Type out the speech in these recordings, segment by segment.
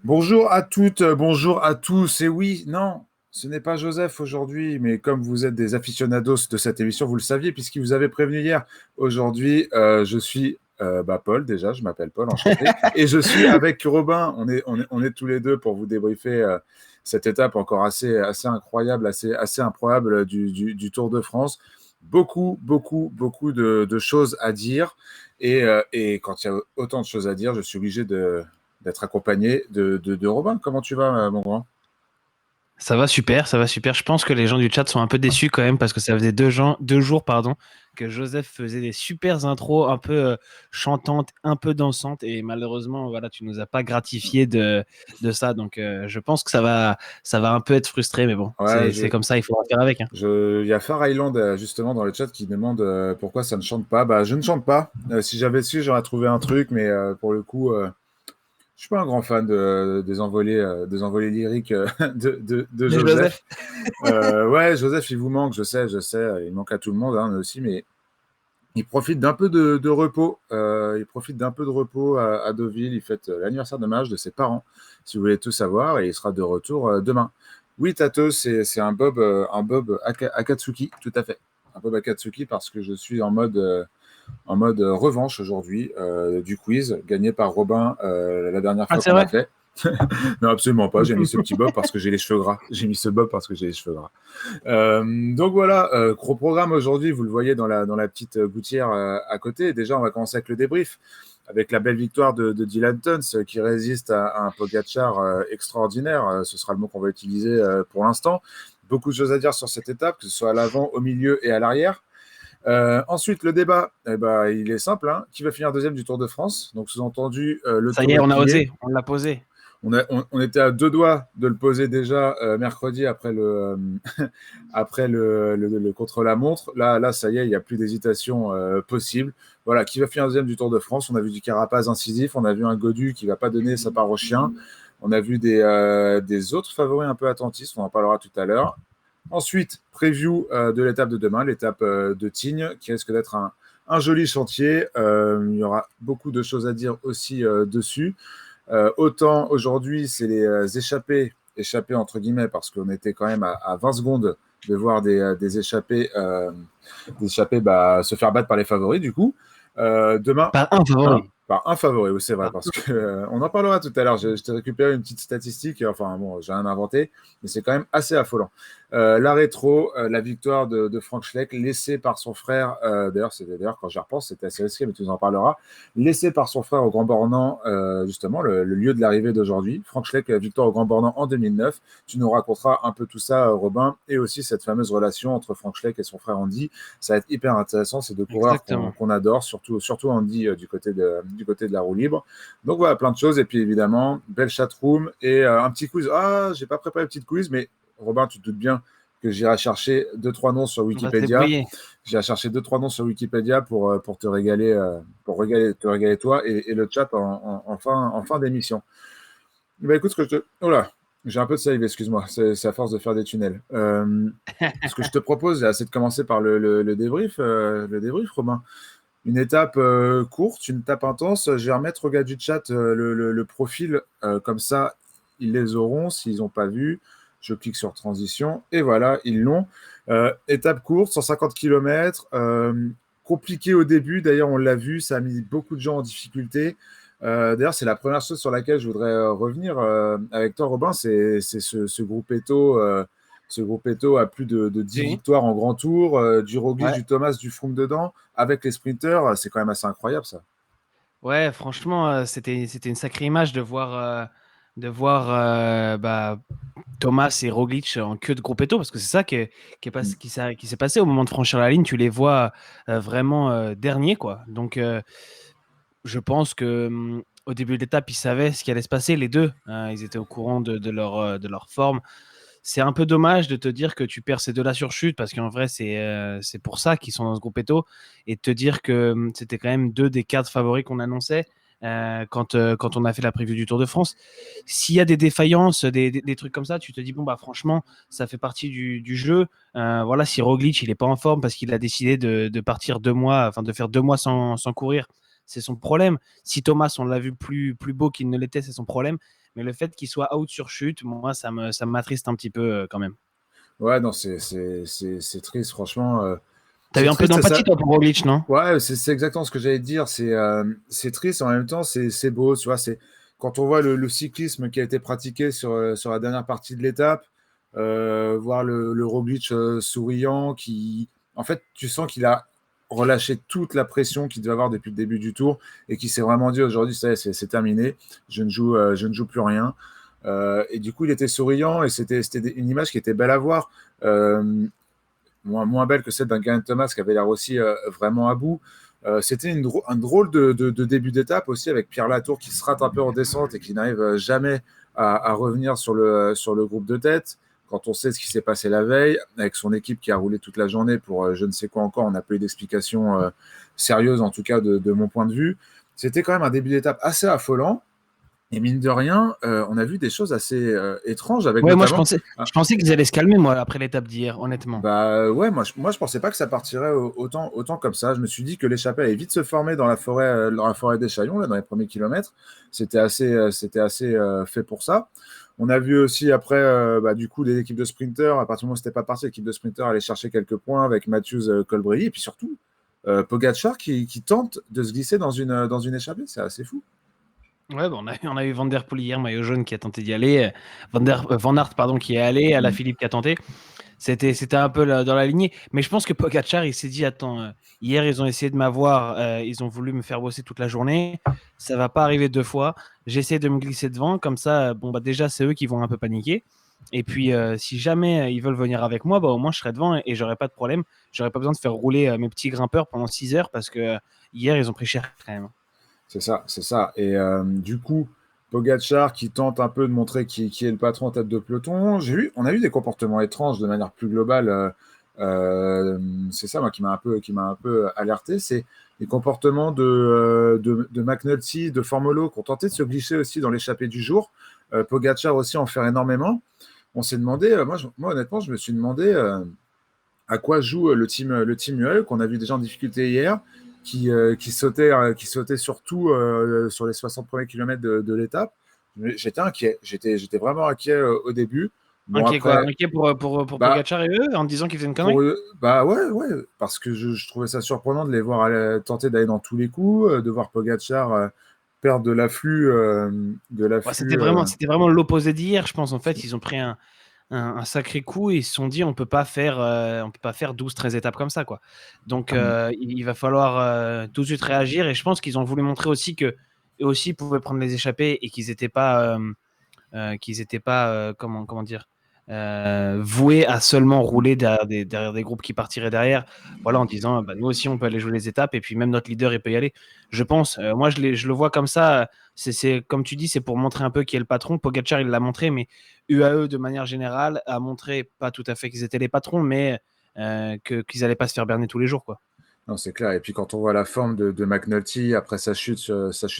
Bonjour à toutes, bonjour à tous. Et oui, non, ce n'est pas Joseph aujourd'hui, mais comme vous êtes des aficionados de cette émission, vous le saviez puisqu'il vous avait prévenu hier. Aujourd'hui, je suis Paul, déjà, je m'appelle Paul, enchanté. Et je suis avec Robin. On est tous les deux pour vous débriefer cette étape encore assez incroyable, assez improbable du Tour de France. Beaucoup de choses à dire. Et quand il y a autant de choses à dire, je suis obligé d'être accompagné de Robin. Comment tu vas, mon grand? Ça va super, ça va super. Je pense que les gens du chat sont un peu déçus quand même parce que ça faisait 2 jours, pardon, que Joseph faisait des super intros un peu chantantes, un peu dansantes et malheureusement, voilà, tu nous as pas gratifié de ça. Donc, je pense que ça va un peu être frustré, mais bon, Ouais, c'est comme ça, il faudra faire avec, hein. il y a Far Island justement dans le chat qui demande pourquoi ça ne chante pas. Bah, je ne chante pas. Si j'avais su, j'aurais trouvé un truc, mais pour le coup, je suis pas un grand fan des envolées lyriques de De Joseph. Joseph. Ouais, Joseph, il vous manque, je sais, il manque à tout le monde, hein, mais aussi, mais il profite d'un peu de repos. Il profite d'un peu de repos à Deauville. Il fête l'anniversaire de mariage de ses parents, si vous voulez tout savoir, et il sera de retour demain. Oui, Tato, c'est un Bob Akatsuki, tout à fait. Un Bob Akatsuki parce que je suis en mode revanche aujourd'hui du quiz gagné par Robin la dernière Ah, fois c'est qu'on a vrai? fait. Non, absolument pas. J'ai mis ce petit Bob parce que j'ai les cheveux gras. J'ai mis ce Bob parce que j'ai les cheveux gras. Donc voilà, gros programme aujourd'hui, vous le voyez dans la petite gouttière à côté. Déjà, on va commencer avec le débrief, avec la belle victoire de Dylan Teuns qui résiste à un Pogacar extraordinaire. Ce sera le mot qu'on va utiliser pour l'instant. Beaucoup de choses à dire sur cette étape, que ce soit à l'avant, au milieu et à l'arrière. Ensuite, le débat, eh ben, il est simple, hein. Qui va finir deuxième du Tour de France? Donc, sous-entendu, le Ça y tour est, est on a plié. osé, on l'a posé. On était à deux doigts de le poser déjà mercredi après après le contre-la-montre. Là, ça y est, il n'y a plus d'hésitation possible. Voilà, qui va finir deuxième du Tour de France? On a vu du Carapaz incisif, on a vu un Godu qui ne va pas donner sa part au chien. On a vu des autres favoris un peu attentistes, on en parlera tout à l'heure. Ensuite, preview de l'étape de demain, l'étape de Tignes, qui risque d'être un joli chantier. Il y aura beaucoup de choses à dire aussi dessus. Autant aujourd'hui, c'est les échappés entre guillemets, parce qu'on était quand même à 20 secondes de voir des échappés se faire battre par les favoris, du coup. Demain, Par un favori. par un favori, oui, c'est vrai, Par parce que on en parlera tout à l'heure. Je t'ai récupéré une petite statistique, enfin bon, j'ai rien inventé, mais c'est quand même assez affolant. La rétro, la victoire de Frank Schleck, laissé par son frère, d'ailleurs quand j'y repense, c'était assez risqué, mais tu nous en parleras, laissé par son frère au Grand Bornand, justement, le lieu de l'arrivée d'aujourd'hui. Frank Schleck, victoire au Grand Bornand en 2009. Tu nous raconteras un peu tout ça, Robin, et aussi cette fameuse relation entre Frank Schleck et son frère Andy. Ça va être hyper intéressant, ces deux coureurs Exactement. qu'on adore, surtout Andy du côté de la roue libre. Donc voilà, plein de choses. Et puis évidemment, belle chatroom et un petit quiz. Ah, j'ai pas préparé le petit quiz, mais Robin, tu te doutes bien que j'irai chercher deux, trois noms sur On va se Wikipédia. débrouiller. J'irai chercher deux, trois noms sur Wikipédia pour te régaler toi et le chat en fin d'émission. Bah écoute, oh là, j'ai un peu de salive, excuse-moi, c'est à force de faire des tunnels. Ce que je te propose, c'est de commencer par le débrief, Romain. Une étape courte, une étape intense. Je vais remettre au gars du chat le profil, comme ça, ils les auront s'ils n'ont pas vu. Je clique sur transition et voilà, ils l'ont. Étape courte, 150 km. Compliqué au début, d'ailleurs, on l'a vu, ça a mis beaucoup de gens en difficulté. D'ailleurs, c'est la première chose sur laquelle je voudrais revenir avec toi, Robin, c'est ce groupe Eto. Ce groupe Eto a plus de 10 Oui. victoires en grand tour, du Roglic, Ouais. du Thomas, du Froome dedans avec les sprinters, c'est quand même assez incroyable ça. Ouais, franchement, c'était une sacrée image de voir Thomas et Roglic en queue de gruppetto, parce que c'est ça Mm. qui s'est passé au moment de franchir la ligne. Tu les vois vraiment derniers, quoi. Donc, je pense que au début de l'étape, ils savaient ce qui allait se passer, les deux, hein. Ils étaient au courant de leur forme. C'est un peu dommage de te dire que tu perds ces deux-là sur chute, parce qu'en vrai, c'est pour ça qu'ils sont dans ce gruppetto, et de te dire que c'était quand même deux des quatre favoris qu'on annonçait quand on a fait la preview du Tour de France. S'il y a des défaillances, des trucs comme ça, tu te dis, bon, bah franchement, ça fait partie du jeu. Voilà, si Roglic, il n'est pas en forme parce qu'il a décidé de partir 2 mois, enfin de faire 2 mois sans courir, c'est son problème. Si Thomas, on l'a vu plus beau qu'il ne l'était, c'est son problème. Mais le fait qu'il soit out sur chute, moi, ça m'attriste un petit peu quand même. Ouais, non, c'est triste, franchement. T'as eu C'est un peu triste, d'empathie, ça. toi, pour Roglic, non? Ouais, c'est exactement ce que j'allais te dire. C'est triste, en même temps, c'est beau. Tu vois, quand on voit le cyclisme qui a été pratiqué sur la dernière partie de l'étape, voir le Roglic souriant, en fait, tu sens qu'il a relâché toute la pression qu'il devait avoir depuis le début du tour et qui s'est vraiment dit aujourd'hui, ça y est, c'est terminé, je ne joue plus rien. Et du coup, il était souriant et c'était une image qui était belle à voir. Moins belle que celle d'un Geraint Thomas qui avait l'air aussi vraiment à bout. C'était un drôle de début d'étape aussi avec Pierre Latour qui se rate un peu en descente et qui n'arrive jamais à revenir sur le groupe de tête. Quand on sait ce qui s'est passé la veille, avec son équipe qui a roulé toute la journée pour je ne sais quoi encore, on n'a pas eu d'explication sérieuse, en tout cas de mon point de vue. C'était quand même un début d'étape assez affolant. Et mine de rien, on a vu des choses assez étranges avec Ouais, moi, je notamment. pensais, je pensais qu'ils allaient se calmer, moi, après l'étape d'hier, honnêtement. Bah ouais, je pensais pas que ça partirait autant comme ça. Je me suis dit que l'échappée allait vite se former dans la forêt des Chaillons, là, dans les premiers kilomètres. C'était assez fait pour ça. On a vu aussi après, du coup, les équipes de sprinters, à partir du moment où c'était pas parti, l'équipe de sprinters allait chercher quelques points avec Matthews, Colbrelli, et puis surtout, Pogacar qui tente de se glisser dans une échappée. C'est assez fou. Ouais, bon, on a eu Van Der Poel hier, maillot jaune, qui a tenté d'y aller. Van Aert, pardon, qui est allé. Mm. Alaphilippe qui a tenté. C'était un peu dans la lignée. Mais je pense que Pogacar, il s'est dit, attends, hier, ils ont essayé de m'avoir. Ils ont voulu me faire bosser toute la journée. Ça va pas arriver deux fois. J'essaie de me glisser devant. Comme ça, bon, bah, déjà, c'est eux qui vont un peu paniquer. Et puis, si jamais ils veulent venir avec moi, bah, au moins, je serai devant et j'aurai pas de problème. J'aurai pas besoin de faire rouler mes petits grimpeurs pendant 6 heures parce que hier, ils ont pris cher quand même. C'est ça, c'est ça. Et du coup, Pogacar qui tente un peu de montrer qui est le patron en tête de peloton. On a eu des comportements étranges de manière plus globale. C'est ça, moi, qui m'a un peu alerté. C'est les comportements de McNulty, de Formolo, qui ont tenté de se glisser aussi dans l'échappée du jour. Pogacar aussi en faire énormément. On s'est demandé, moi, honnêtement, je me suis demandé à quoi joue le team UAE, qu'on a vu déjà en difficulté hier, qui sautait surtout sur les 60 premiers kilomètres de l'étape. J'étais inquiet, j'étais vraiment inquiet au début. Bon, Inquiet quoi? après, Inquiet pour bah, Pogacar et eux en disant qu'ils faisaient une connerie? pour eux, bah ouais, parce que je trouvais ça surprenant de les voir tenter d'aller dans tous les coups, de voir Pogacar perdre de l'afflux. Ouais, c'était vraiment l'opposé d'hier, je pense. En fait, ils ont pris un sacré coup et ils se sont dit on peut pas faire 12-13 étapes comme ça, quoi. Donc, il va falloir tout de suite réagir. Et je pense qu'ils ont voulu montrer aussi que eux aussi pouvaient prendre les échappées et qu'ils étaient pas, comment dire, voués à seulement rouler derrière des groupes qui partiraient derrière, voilà, en disant bah, nous aussi on peut aller jouer les étapes et puis même notre leader il peut y aller. Je pense, moi je le vois comme ça. C'est comme tu dis, c'est pour montrer un peu qui est le patron. Pogacar il l'a montré, mais UAE de manière générale a montré pas tout à fait qu'ils étaient les patrons, mais qu'ils n'allaient pas se faire berner tous les jours, quoi. Non, c'est clair. Et puis quand on voit la forme de McNulty après sa chute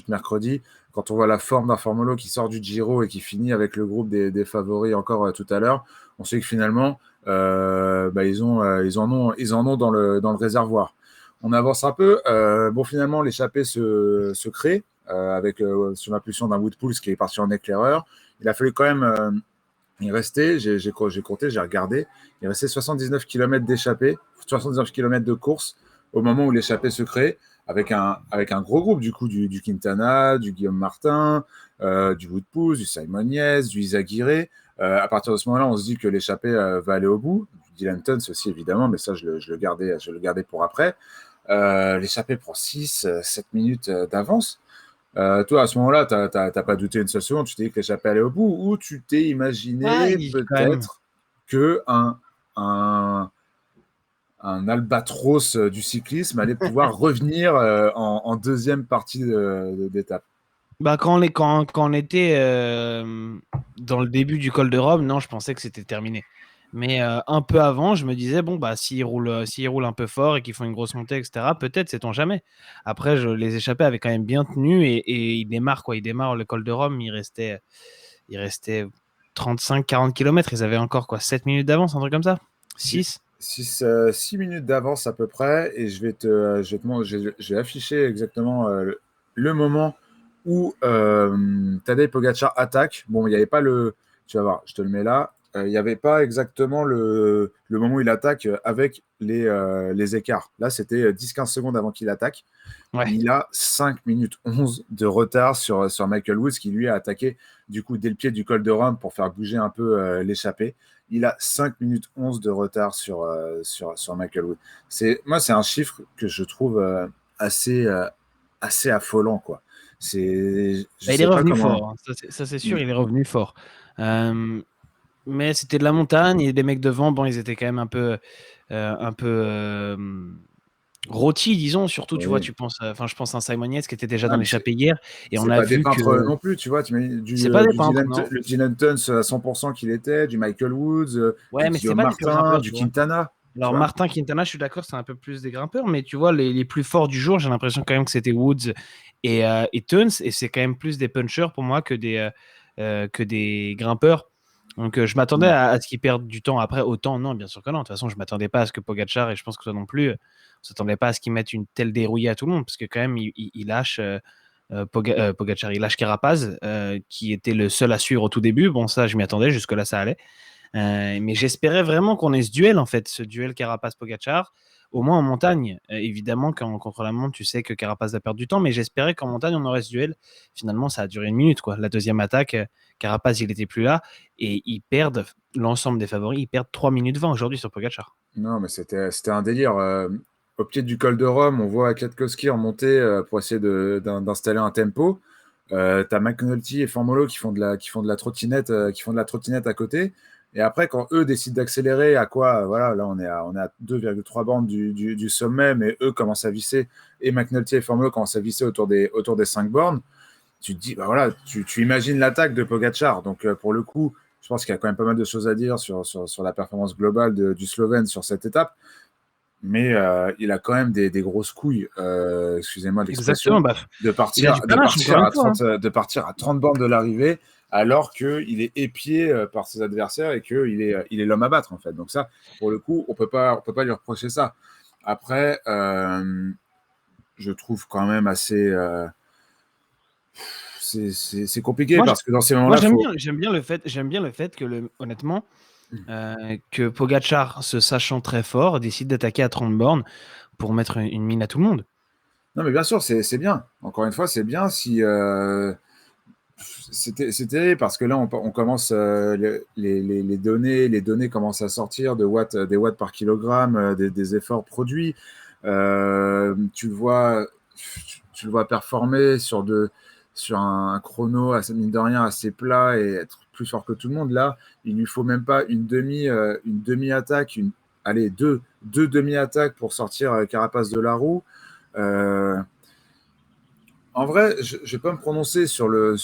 mercredi, quand on voit la forme d'un Formolo qui sort du Giro et qui finit avec le groupe des favoris encore tout à l'heure, on sait que finalement, ils en ont dans le réservoir. On avance un peu. Bon, finalement, l'échappée se crée avec sur l'impulsion d'un Woodpool qui est parti en éclaireur. Il a fallu quand même y rester. J'ai compté, j'ai regardé. Il restait 79 km d'échappée, 79 km de course au moment où l'échappée se crée, avec un gros groupe du coup du Quintana, du Guillaume Martin, du Woodpool, du Simon Yates, du Izagirre. À partir de ce moment-là, on se dit que l'échappée va aller au bout. Du Dylan Teuns aussi, évidemment, mais ça, je le gardais pour après. L'échappée prend 6-7 minutes d'avance. Toi, à ce moment-là, t'as pas douté une seule seconde, tu t'es dit que l'échappée allait au bout, ou tu t'es Ah, imaginé quand même. peut-être que un, un albatros du cyclisme allait pouvoir revenir en deuxième partie d'étape. Bah, quand on était dans le début du col de Rome, non, je pensais que c'était terminé. Mais un peu avant, je me disais, bon, bah, s'ils roulent un peu fort et qu'ils font une grosse montée, etc., peut-être, sait-on jamais. Après, les échappés avaient quand même bien tenu et ils démarrent, quoi. Ils démarrent le col de Rome, il restait 35-40 km. Ils avaient encore, quoi, 7 minutes d'avance, un truc comme ça? 6. 6 minutes d'avance à peu près, et je vais afficher exactement le moment où Tadej Pogacar attaque. Bon, il n'y avait pas le. Tu vas voir, je te le mets là. Il n'y avait pas exactement le moment où il attaque avec les écarts. Là, c'était 10-15 secondes avant qu'il attaque. Ouais. Il a 5 minutes 11 de retard sur Michael Woods, qui lui a attaqué du coup dès le pied du col de Rome pour faire bouger un peu l'échappée. Il a 5 minutes 11 de retard sur Michael Woods. Moi, c'est un chiffre que je trouve assez affolant, quoi. Je Bah, il est sais pas revenu comment. fort, hein. Ça, c'est sûr, il est revenu fort. Mais c'était de la montagne et les mecs devant, bon, ils étaient quand même un peu rôtis, disons. Surtout, tu vois, Oui. enfin, je pense à un Simon Yates qui était déjà Ah, dans mais l'échappée hier, et on c'est a pas des vu que peintres non plus, tu vois. Tu mets c'est pas des du peintres, non. Le Dylan Tuns à 100% qu'il était, du Michael Woods, du Ouais, mais c'est Guillaume pas des purs Martin, grimpeurs, du tu vois. Quintana, tu Alors, vois. Martin Quintana, je suis d'accord, c'est un peu plus des grimpeurs, mais tu vois, les plus forts du jour, j'ai l'impression quand même que c'était Woods et Tuns, et c'est quand même plus des punchers pour moi que des grimpeurs. Donc, je m'attendais à ce qu'ils perdent du temps. Après, autant, non, bien sûr que non. De toute façon, je m'attendais pas à ce que Pogacar, et je pense que toi non plus, on s'attendait pas à ce qu'ils mettent une telle dérouillée à tout le monde, parce que quand même, il lâche Pogacar, il lâche Carapaz, qui était le seul à suivre au tout début. Bon, ça, je m'y attendais, jusque-là, ça allait. Mais j'espérais vraiment qu'on ait ce duel, en fait, ce duel Carapaz-Pogacar, au moins en montagne. Évidemment, contre la montre, tu sais que Carapaz va perdre du temps, mais j'espérais qu'en montagne, on aurait ce duel. Finalement, ça a duré 1 minute, quoi. La deuxième attaque, Carapaz, il n'était plus là, et ils perdent, l'ensemble des favoris, ils perdent 3 minutes 20 aujourd'hui sur Pogacar. Non, mais c'était un délire. Au pied du col de Rome, on voit Kwiatkowski remonter pour essayer d'installer un tempo. T'as McNulty et Formolo qui font de la trottinette à côté. Et après, quand eux décident d'accélérer, à quoi, voilà, là on est à 2,3 bornes du sommet, mais eux commencent à visser, et McNulty et Formolo commencent à visser autour des 5 bornes. Tu te dis, bah voilà, tu imagines l'attaque de Pogacar. Donc pour le coup, je pense qu'il y a quand même pas mal de choses à dire sur la performance globale du Slovène sur cette étape. Mais il a quand même des grosses couilles, excusez-moi L'exactement, l'expression, bah, il a du de panache, encore partir une à fois, hein. 30, de partir à 30 bornes de l'arrivée, alors qu'il est épié par ses adversaires et il est l'homme à battre, en fait. Donc ça, pour le coup, on peut pas lui reprocher ça. Après, je trouve quand même c'est compliqué Moi, parce que dans ces moi moments-là, j'aime faut. bien, j'aime bien le fait que, honnêtement, que Pogacar, se sachant très fort, décide d'attaquer à 30 bornes pour mettre une mine à tout le monde. Non, mais bien sûr, c'est bien. Encore une fois, c'est bien si c'était parce que là, on commence les données commencent à sortir des watts par kilogramme, des efforts produits. Tu le vois performer sur un chrono mine de rien assez plat et être plus fort que tout le monde. Là, il lui faut même pas une demi-attaque, allez, deux demi-attaques pour sortir Carapace de la roue. Euh, En vrai, je ne vais pas me prononcer sur le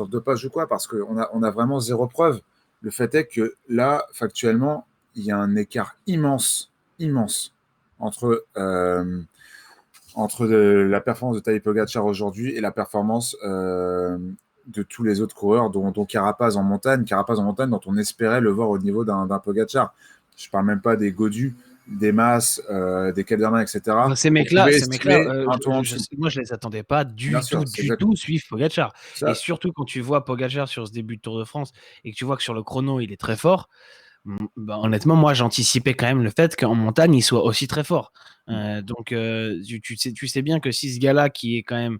dopage ou quoi, parce on a vraiment zéro preuve. Le fait est que là, factuellement, il y a un écart immense, immense, entre la performance de Tadej Pogacar aujourd'hui et la performance de tous les autres coureurs, dont Carapaz en montagne. Carapaz en montagne, dont on espérait le voir au niveau d'un Pogacar. Je ne parle même pas des Godus, des Mas, des Kelderman, Enfin, etc. ces On mecs-là, pouvait ces mecs-là, estimer un tour en dessous. moi, je les attendais pas Bien du tout, sûr, c'est du exact. tout suivre Pogacar. Et Ça, surtout quand tu vois Pogacar sur ce début de Tour de France et que tu vois que sur le chrono, il est très fort. Bah, honnêtement, moi, j'anticipais quand même le fait qu'en montagne, il soit aussi très fort. Donc, tu sais bien que si ce gars-là, qui est quand même,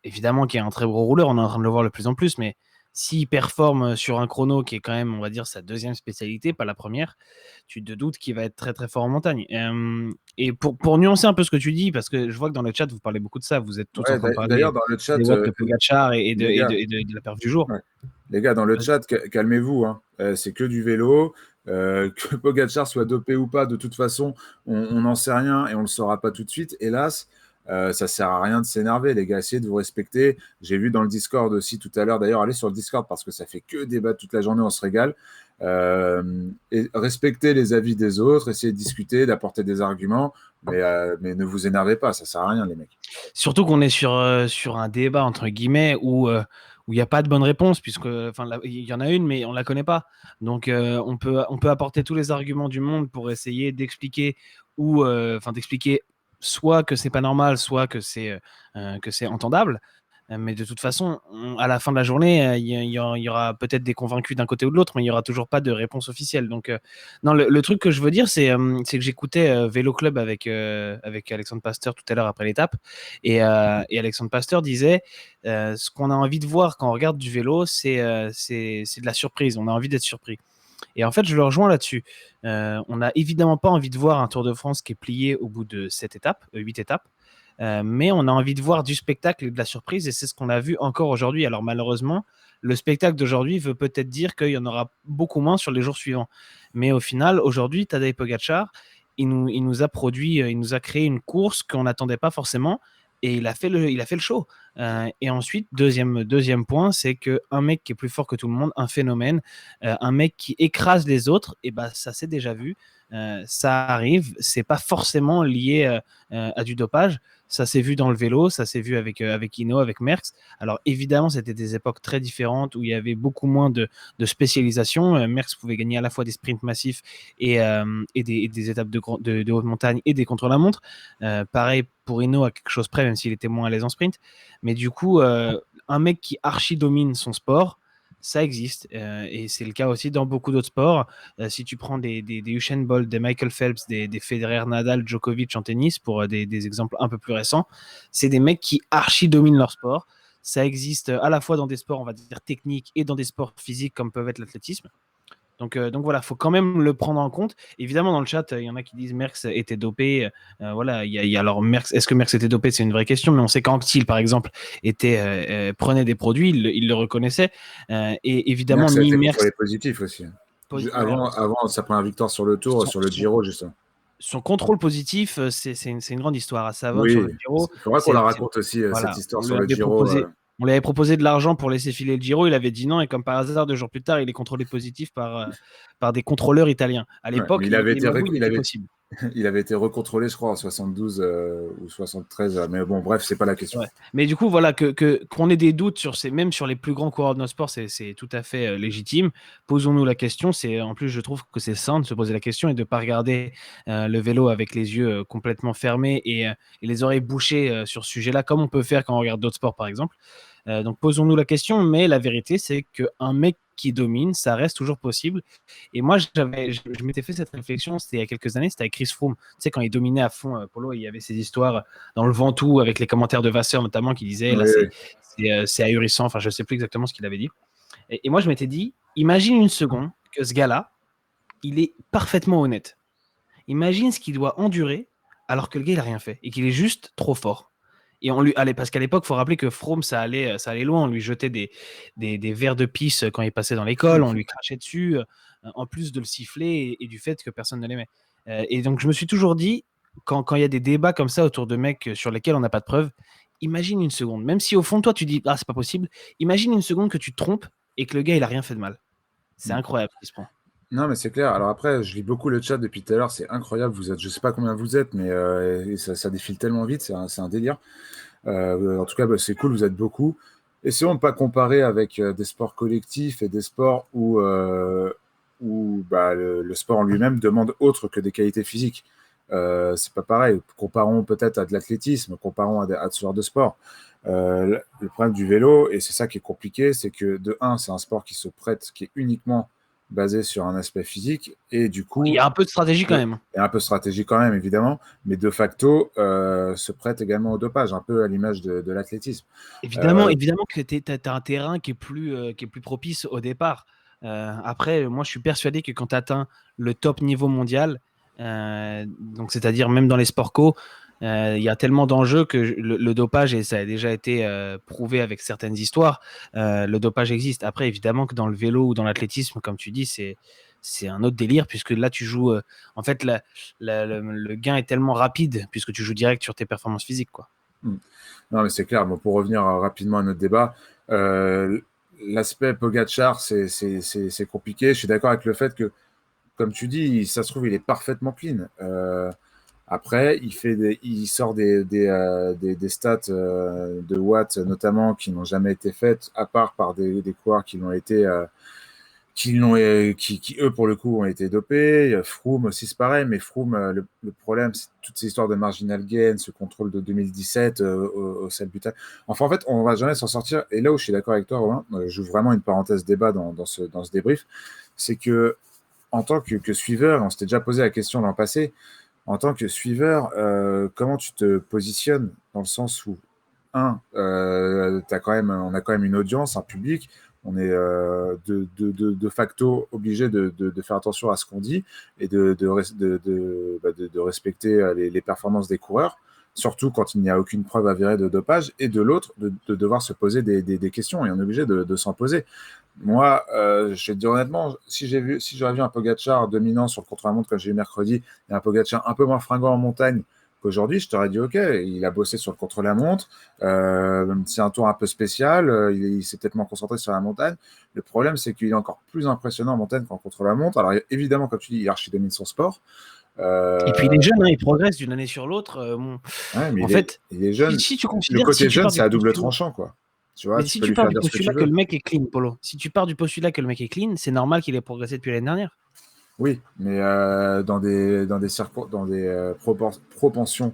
évidemment, qui est un très gros rouleur, on est en train de le voir de plus en plus, mais s'il performe sur un chrono qui est quand même, on va dire, sa deuxième spécialité, pas la première, tu te doutes qu'il va être très très fort en montagne. Et pour nuancer un peu ce que tu dis, parce que je vois que dans le chat, vous parlez beaucoup de ça, vous êtes tous en ouais, train de parler d'ailleurs, dans le des chat, watts de Pogacar et de, les et de, gars, et de, de la perte du jour. ouais. Les gars, dans le chat, calmez-vous, hein. C'est que du vélo. Que Pogacar soit dopé ou pas, de toute façon, on n'en sait rien et on ne le saura pas tout de suite. Hélas, ça sert à rien de s'énerver, les gars. Essayez de vous respecter. J'ai vu dans le Discord aussi tout à l'heure. D'ailleurs, allez sur le Discord parce que ça fait que débattre toute la journée. On se régale. Et respectez les avis des autres. Essayez de discuter, d'apporter des arguments. Mais ne vous énervez pas. Ça sert à rien, les mecs. Surtout qu'on est sur un débat, entre guillemets, où il n'y a pas de bonne réponse, puisque il y en a une, mais on ne la connaît pas. Donc, on peut apporter tous les arguments du monde pour essayer d'expliquer d'expliquer soit que c'est pas normal, soit que c'est entendable. Mais de toute façon, à la fin de la journée, il y aura peut-être des convaincus d'un côté ou de l'autre, mais il n'y aura toujours pas de réponse officielle. Donc, non, le truc que je veux dire, c'est que j'écoutais Vélo Club avec Alexandre Pasteur tout à l'heure après l'étape. Et Alexandre Pasteur disait ce qu'on a envie de voir quand on regarde du vélo, c'est de la surprise. On a envie d'être surpris. Et en fait, je le rejoins là-dessus. On n'a évidemment pas envie de voir un Tour de France qui est plié au bout de 7 étapes, 8 étapes. Mais on a envie de voir du spectacle et de la surprise, et c'est ce qu'on a vu encore aujourd'hui. Alors malheureusement, le spectacle d'aujourd'hui veut peut-être dire qu'il y en aura beaucoup moins sur les jours suivants. Mais au final, aujourd'hui, Tadej Pogacar, il nous a produit, il nous a créé une course qu'on n'attendait pas forcément, et il a fait le show. Et ensuite, deuxième point, c'est qu'un mec qui est plus fort que tout le monde, un phénomène, un mec qui écrase les autres, et ben ça s'est déjà vu. Ça arrive, c'est pas forcément lié à du dopage. Ça s'est vu dans le vélo, ça s'est vu avec Hinault, avec Merckx. Alors évidemment, c'était des époques très différentes où il y avait beaucoup moins de spécialisation. Merckx pouvait gagner à la fois des sprints massifs et des étapes de haute montagne et des contre-la-montre. Pareil pour Hinault à quelque chose près, même s'il était moins à l'aise en sprint. Mais du coup, un mec qui archi domine son sport, ça existe. Et c'est le cas aussi dans beaucoup d'autres sports. Si tu prends des Usain Bolt, des Michael Phelps, des Federer, Nadal, Djokovic en tennis, pour des exemples un peu plus récents, c'est des mecs qui archi dominent leur sport. Ça existe à la fois dans des sports, on va dire, techniques et dans des sports physiques comme peuvent être l'athlétisme. Donc voilà, il faut quand même le prendre en compte. Évidemment, dans le chat, il y en a qui disent Merckx était dopé. Voilà, il y a alors Merckx. Est-ce que Merckx était dopé? C'est une vraie question, mais on sait qu'Anctil, par exemple, prenait des produits, il le reconnaissait. Et évidemment, Merckx a ni été Merckx. contrôlé positif aussi. Alors, Avant sa première victoire sur le Tour, son, sur le son- Giro, justement. son contrôle positif, c'est une grande histoire. À Savone sur Oui, le Giro, il faudra qu'on la raconte aussi, cette voilà, histoire sur le Giro. on lui avait proposé de l'argent pour laisser filer le Giro, il avait dit non, et comme par hasard, 2 jours plus tard, il est contrôlé positif par des contrôleurs italiens. À Ouais, mais l'époque, les magouilles étaient possibles. il avait été recontrôlé, je crois, en 72 ou 73. Mais bon, bref, c'est pas la question. Ouais. Mais du coup, voilà, qu'on ait des doutes même sur les plus grands coureurs de nos sports, c'est tout à fait légitime. Posons-nous la question. En plus, je trouve que c'est sain de se poser la question et de ne pas regarder le vélo avec les yeux complètement fermés et les oreilles bouchées sur ce sujet-là, comme on peut faire quand on regarde d'autres sports, par exemple. Donc, posons-nous la question. Mais la vérité, c'est qu'un mec qui domine, ça reste toujours possible. Et moi, je m'étais fait cette réflexion, c'était il y a quelques années, c'était avec Chris Froome. Tu sais, quand il dominait à fond Polo, il y avait ces histoires dans le Ventoux avec les commentaires de Vasseur notamment qui disaient là Oui, oui. c'est ahurissant, enfin je sais plus exactement ce qu'il avait dit. Et moi je m'étais dit, imagine une seconde que ce gars-là, il est parfaitement honnête. Imagine ce qu'il doit endurer alors que le gars il a rien fait et qu'il est juste trop fort. Et on lui allait, parce qu'à l'époque, il faut rappeler que Froome, ça allait loin. On lui jetait des verres de pisse quand il passait dans l'école, on lui crachait dessus, en plus de le siffler et du fait que personne ne l'aimait. Et donc, je me suis toujours dit, quand il y a des débats comme ça autour de mecs sur lesquels on n'a pas de preuves, imagine une seconde, même si au fond de toi, tu dis, ah, c'est pas possible, imagine une seconde que tu te trompes et que le gars, il a rien fait de mal. C'est incroyable ce qui se prend. Non, mais c'est clair. Alors après, je lis beaucoup le chat depuis tout à l'heure. C'est incroyable. Je sais pas combien vous êtes, mais et ça défile tellement vite. C'est un délire. En tout cas, bah, c'est cool. Vous êtes beaucoup. Essayons de ne pas comparer avec des sports collectifs et des sports où bah, le sport en lui-même demande autre que des qualités physiques. C'est pas pareil. Comparons peut-être à de l'athlétisme, comparons à ce genre de sport. Le problème du vélo, et c'est ça qui est compliqué, c'est que de un, c'est un sport qui se prête, qui est uniquement basé sur un aspect physique, et du Il y coup, a un peu de stratégie quand même. et un peu stratégique quand même, évidemment, mais de facto, se prête également au dopage, un peu à l'image de l'athlétisme. Évidemment, évidemment que tu as un terrain qui est plus propice au départ. Après, moi, je suis persuadé que quand tu atteins le top niveau mondial, donc c'est-à-dire même dans les sports co, il y a tellement d'enjeux que le dopage, et ça a déjà été prouvé avec certaines histoires, le dopage existe. Après, évidemment que dans le vélo ou dans l'athlétisme, comme tu dis, c'est un autre délire, puisque là, tu joues. En fait, le gain est tellement rapide, puisque tu joues direct sur tes performances physiques, quoi. Non, mais c'est clair. Bon, pour revenir rapidement à notre débat, euh, l'aspect Pogacar, c'est compliqué. Je suis d'accord avec le fait que, comme tu dis, ça se trouve, il est parfaitement clean. Après, il sort des stats de watts notamment qui n'ont jamais été faites, à part par des coureurs qui l'ont été, qui, eux pour le coup ont été dopés. Froome aussi c'est pareil, mais Froome, le problème c'est toutes ces histoires de marginal gain, ce contrôle de 2017 au Salbutal. Enfin en fait, on va jamais s'en sortir. Et là où je suis d'accord avec toi, Romain, je joue vraiment une parenthèse débat dans ce débrief, c'est que en tant que suiveur, on s'était déjà posé la question l'an passé, en tant que suiveur, comment tu te positionnes dans le sens où, on a quand même une audience, un public, on est de facto obligé de faire attention à ce qu'on dit et de respecter les performances des coureurs, surtout quand il n'y a aucune preuve avérée de dopage, et de l'autre, de devoir se poser des questions, et on est obligé de s'en poser. Moi, je vais te dire honnêtement, si j'avais vu un Pogacar dominant sur le contre-la-montre comme j'ai eu mercredi, et un Pogacar un peu moins fringant en montagne qu'aujourd'hui, je t'aurais dit, OK, il a bossé sur le contre-la-montre, c'est un tour un peu spécial, il s'est peut-être moins concentré sur la montagne. Le problème, c'est qu'il est encore plus impressionnant en montagne qu'en contre-la-montre. Alors, évidemment, comme tu dis, il archi-domine son sport. Et puis, il Euh, est jeune, hein, il progresse d'une année sur l'autre. ouais, mais En fait, il est si, jeune. si tu Le considères, si côté tu jeune, pars c'est du à double postulat, tranchant, quoi. Tu vois, mais tu si peux tu lui pars faire du dire ce que tu postulat que veux. le mec est clean, Polo, si tu pars du postulat que le mec est clean, c'est normal qu'il ait progressé depuis l'année dernière. Oui, mais dans des propensions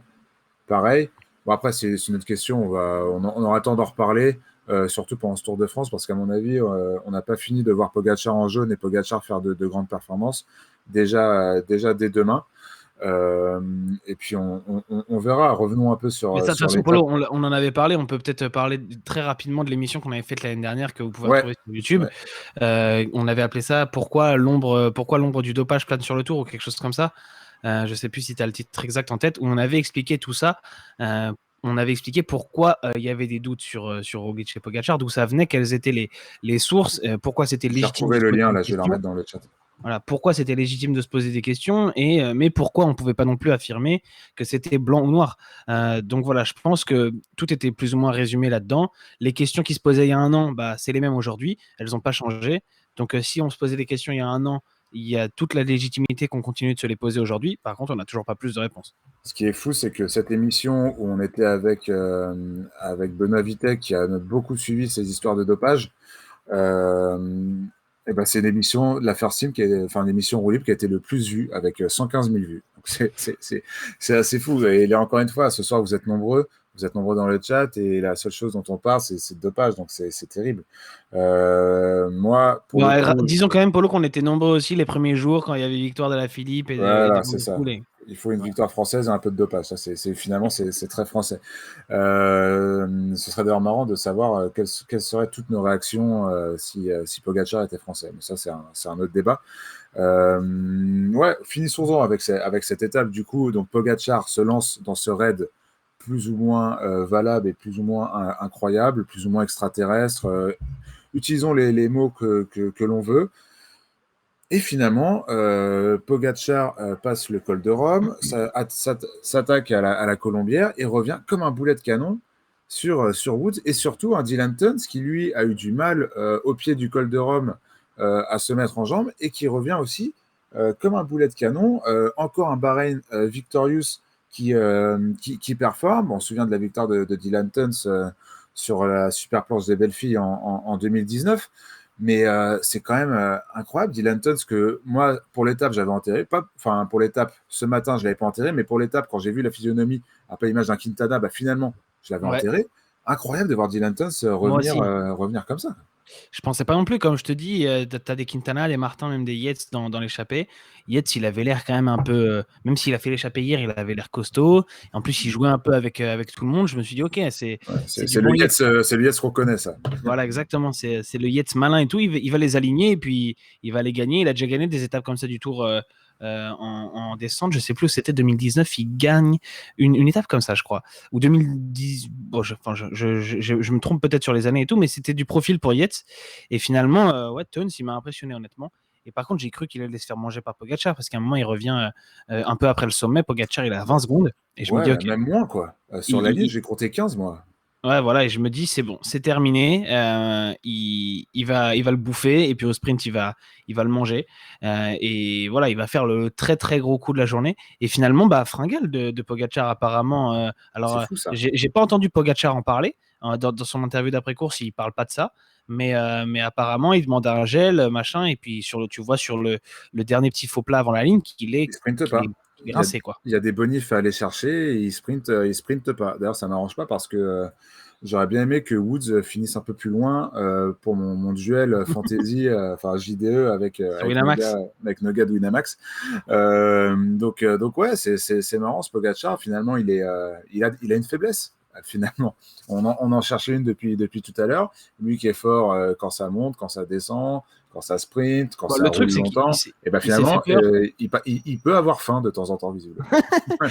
pareilles. Bon, après, c'est une autre question. On aura le temps d'en reparler, surtout pendant ce Tour de France, parce qu'à mon avis, on n'a pas fini de voir Pogacar en jaune et Pogacar faire de grandes performances déjà dès demain. Euh, et puis, on verra. Revenons un peu Mais ça, de toute sur façon, l'étape. Polo, on en avait parlé. On peut peut-être parler très rapidement de l'émission qu'on avait faite l'année dernière que vous pouvez Ouais, retrouver sur YouTube. ouais. On avait appelé ça pourquoi l'ombre du dopage plane sur le tour ou quelque chose comme ça. Je sais plus si tu as le titre exact en tête, où on avait expliqué tout ça. Euh, on avait expliqué pourquoi il y avait des doutes sur Roglic et Pogacar, d'où ça venait, quelles étaient les sources, pourquoi c'était J'ai légitime de retrouvé se le poser lien, des là, je vais le questions. remettre dans le chat. Voilà, pourquoi c'était légitime de se poser des questions, mais pourquoi on ne pouvait pas non plus affirmer que c'était blanc ou noir. Donc voilà, je pense que tout était plus ou moins résumé là-dedans. Les questions qui se posaient il y a un an, bah, c'est les mêmes aujourd'hui, elles n'ont pas changé. Donc si on se posait des questions il y a un an, il y a toute la légitimité qu'on continue de se les poser aujourd'hui. Par contre, on n'a toujours pas plus de réponses. Ce qui est fou, c'est que cette émission où on était avec Benoît Vitek, qui a beaucoup suivi ces histoires de dopage, et ben c'est l'émission de l'affaire Sim, enfin l'émission Roue Libre qui a été le plus vue, avec 115 000 vues. Donc c'est assez fou. Et là, encore une fois, ce soir, vous êtes nombreux dans le chat, et la seule chose dont on parle, c'est de dopage. Donc c'est terrible. Moi, pour le Ouais, coup, disons quand même, Polo, qu'on était nombreux aussi les premiers jours quand il y avait victoire de la Philippe et de voilà, Van c'est der ça. Poel. Il faut une Ouais. victoire française et un peu de dopage. Ça, finalement, c'est très français. Ce serait d'ailleurs marrant de savoir quelles seraient toutes nos réactions si Pogacar était français. Mais ça, c'est un autre débat. Ouais, finissons-en avec cette étape. Du coup, donc Pogacar se lance dans ce raid plus ou moins valable et plus ou moins incroyable, plus ou moins extraterrestre. Utilisons les mots que l'on veut. Et finalement, Pogacar passe le col de Rome, s'attaque à la Colombière et revient comme un boulet de canon sur Woods, et surtout un Dylan Teuns qui, lui, a eu du mal au pied du col de Rome à se mettre en jambe, et qui revient aussi comme un boulet de canon. Encore un Bahreïn Victorious qui performe. On se souvient de la victoire de Dylan Teuns sur la super planche des belles filles en 2019. Mais c'est quand même incroyable, Dylan Teuns, que moi, pour l'étape, j'avais enterré. Enfin, pour l'étape, ce matin, je ne l'avais pas enterré, mais pour l'étape, quand j'ai vu la physionomie, après l'image d'un Quintana, bah, finalement, je l'avais Ouais, enterré. Incroyable de voir Dylan Teuns moi revenir, aussi. revenir comme ça. Je pensais pas non plus, comme je te dis, t'as des Quintana, des Martin, même des Yates dans l'échappée. Yates, il avait l'air quand même un peu, même s'il a fait l'échappée hier, il avait l'air costaud. En plus, il jouait un peu avec tout le monde. Je me suis dit, ok, Ouais, c'est du c'est le bon Yates, Yates, quoi. c'est le Yates qu'on connaît, ça. Voilà, exactement. C'est le Yates malin et tout. Il va les aligner et puis il va les gagner. Il a déjà gagné des étapes comme ça du Tour en descente. Je sais plus où c'était, 2019. Il gagne une étape comme ça, je crois. Ou 2010. Bon, enfin, je me trompe peut-être sur les années et tout, mais c'était du profil pour Yates. Et finalement, ouais, Teuns, il m'a impressionné honnêtement. Et par contre, j'ai cru qu'il allait se faire manger par Pogacar parce qu'à un moment, il revient un peu après le sommet. Pogacar, il a 20 secondes. Et je me dis, Ouais, ok, même moins, quoi. il, Sur la il- ligne, il- j'ai compté 15, moi. Ouais, voilà, et je me dis, c'est bon, c'est terminé. Il va le bouffer, et puis au sprint, il va le manger. Et voilà, il va faire le très très gros coup de la journée. Et finalement, bah, fringale de Pogacar, apparemment. Alors, C'est fou ça. j'ai pas entendu Pogacar en parler. Dans son interview d'après-course, il parle pas de ça. Mais apparemment, il demande un gel, machin. Et puis, tu vois sur le dernier petit faux plat avant la ligne qu'il est, Il sprinte qu'il pas. est, qu'il est rincé, quoi. Il y a des bonifs à aller chercher et il sprinte pas. D'ailleurs, ça m'arrange pas parce que j'aurais bien aimé que Woods finisse un peu plus loin pour mon duel fantasy, enfin JDE Sur Winamax. avec Noga de Winamax. Donc ouais, c'est marrant ce Pogacar. Finalement, il a une faiblesse. Finalement, on en cherchait une depuis tout à l'heure. Lui qui est fort quand ça monte, quand ça descend, quand ça sprint, quand Bon, ça le truc, roule c'est qu'il longtemps. Et ben il s'est fait finalement, peur. il peut avoir faim de temps en temps, visiblement.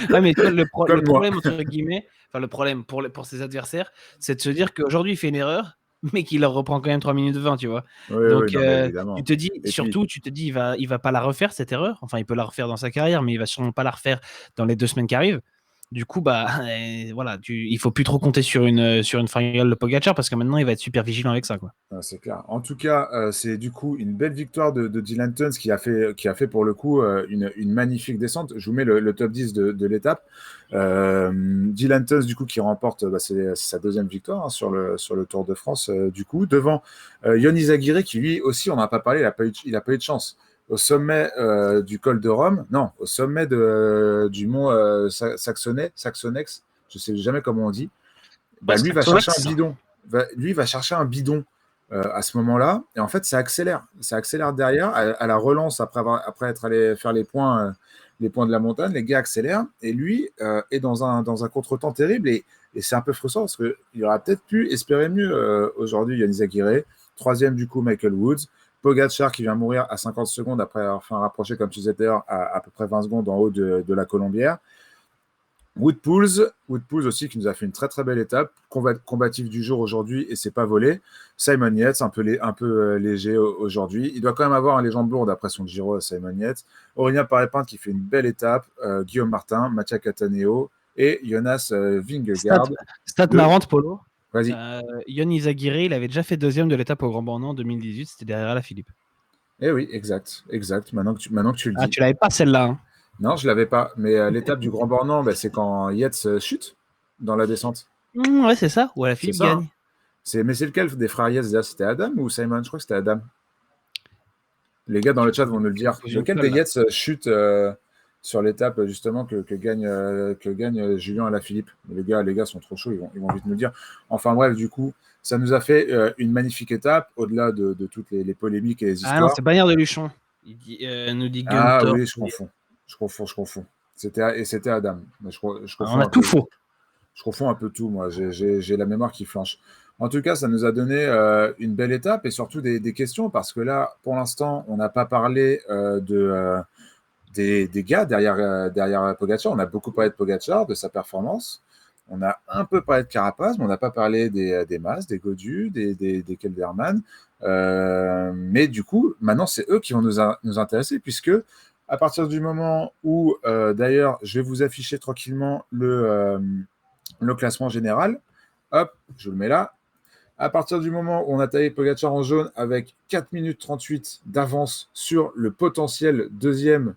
Ouais, mais tu vois, le Comme moi. problème, entre guillemets, enfin, le problème pour ses adversaires, c'est de se dire qu'aujourd'hui, il fait une erreur, mais qu'il leur reprend quand même 3 minutes 20, tu vois. Oui, oui, Donc, non, mais tu évidemment. te dis, Et puis, surtout, il va pas la refaire, cette erreur. Enfin, il peut la refaire dans sa carrière, mais il va sûrement pas la refaire dans les 2 semaines qui arrivent. Du coup, bah, voilà, il faut plus trop compter sur une finale de Pogacar, parce que maintenant, il va être super vigilant avec ça, quoi. c'est clair. En tout cas, c'est du coup une belle victoire de Dylan Tuns qui a fait pour le coup une magnifique descente. Je vous mets le top 10 de l'étape. Dylan Tuns, du coup, qui remporte c'est sa deuxième victoire hein, sur le Tour de France, du coup, devant Yon Izagirre, qui lui aussi, on n'en a pas parlé, il a pas eu de chance. Au sommet du col de Rome, non, au sommet du mont Saxonex, je sais jamais comment on dit. Ouais, Bah, lui c'est va chercher un Solex. bidon. Lui va chercher un bidon à ce moment-là. Et en fait, ça accélère. Ça accélère derrière. À la relance, après être allé faire les points de la montagne, les gars accélèrent. Et lui est dans un contretemps terrible. Et c'est un peu frustrant parce qu'il aurait peut-être pu espérer mieux aujourd'hui, Yannis Aguirre. Troisième, du coup, Michael Woods. Pogacar qui vient mourir à 50 secondes après avoir fait un rapproché, comme tu disais d'ailleurs, à peu près 20 secondes en haut de la Colombière. Wood Pools aussi qui nous a fait une très très belle étape, combatif du jour aujourd'hui et c'est pas volé. Simon Yates un peu léger aujourd'hui. Il doit quand même avoir les jambes lourdes après son Giro, Simon Yates. Aurélien Paré-Pinte qui fait une belle étape, Guillaume Martin, Mattia Cataneo et Jonas Stat, Vingegaard. stat De... marrante, Polo. Vas-y. Yon Izagirre, il avait déjà fait deuxième de l'étape au Grand Bornand en 2018, c'était derrière Alaphilippe. Eh oui, exact, exact. Maintenant que tu le Ah, dis. tu l'avais pas celle-là, hein. Non, je l'avais pas. Mais l'étape du Grand Bornand, c'est quand Yates chute dans la descente. Ouais, c'est ça, ou C'est Alaphilippe ça, hein. gagne. Mais c'est lequel des frères Yates déjà? C'était Adam ou Simon? Je crois que c'était Adam. Les gars dans le chat vont nous le dire. Faut que je me Lequel colle, des là. Yates chute sur l'étape justement que gagne Julien Alaphilippe? Les gars sont trop chauds, ils vont vite nous le dire. Enfin bref, du coup, ça nous a fait une magnifique étape, au-delà de toutes les polémiques et les Ah non, histoires. c'est Bagnères de Luchon. Nous dit Ah Gunther. oui, je confonds. Je confonds. C'était Adam. Mais je On confonds a un tout peu. faux. Je confonds un peu tout, moi. J'ai la mémoire qui flanche. En tout cas, ça nous a donné une belle étape et surtout des questions parce que là, pour l'instant, on n'a pas parlé des gars derrière Pogacar. On a beaucoup parlé de Pogacar, de sa performance. On a un peu parlé de Carapaz, mais on n'a pas parlé des Mas, des Godu, des Kelderman. Mais du coup, maintenant, c'est eux qui vont nous intéresser puisque à partir du moment où, d'ailleurs, je vais vous afficher tranquillement le classement général. Hop, je le mets là. À partir du moment où on a taillé Pogacar en jaune avec 4 minutes 38 d'avance sur le potentiel deuxième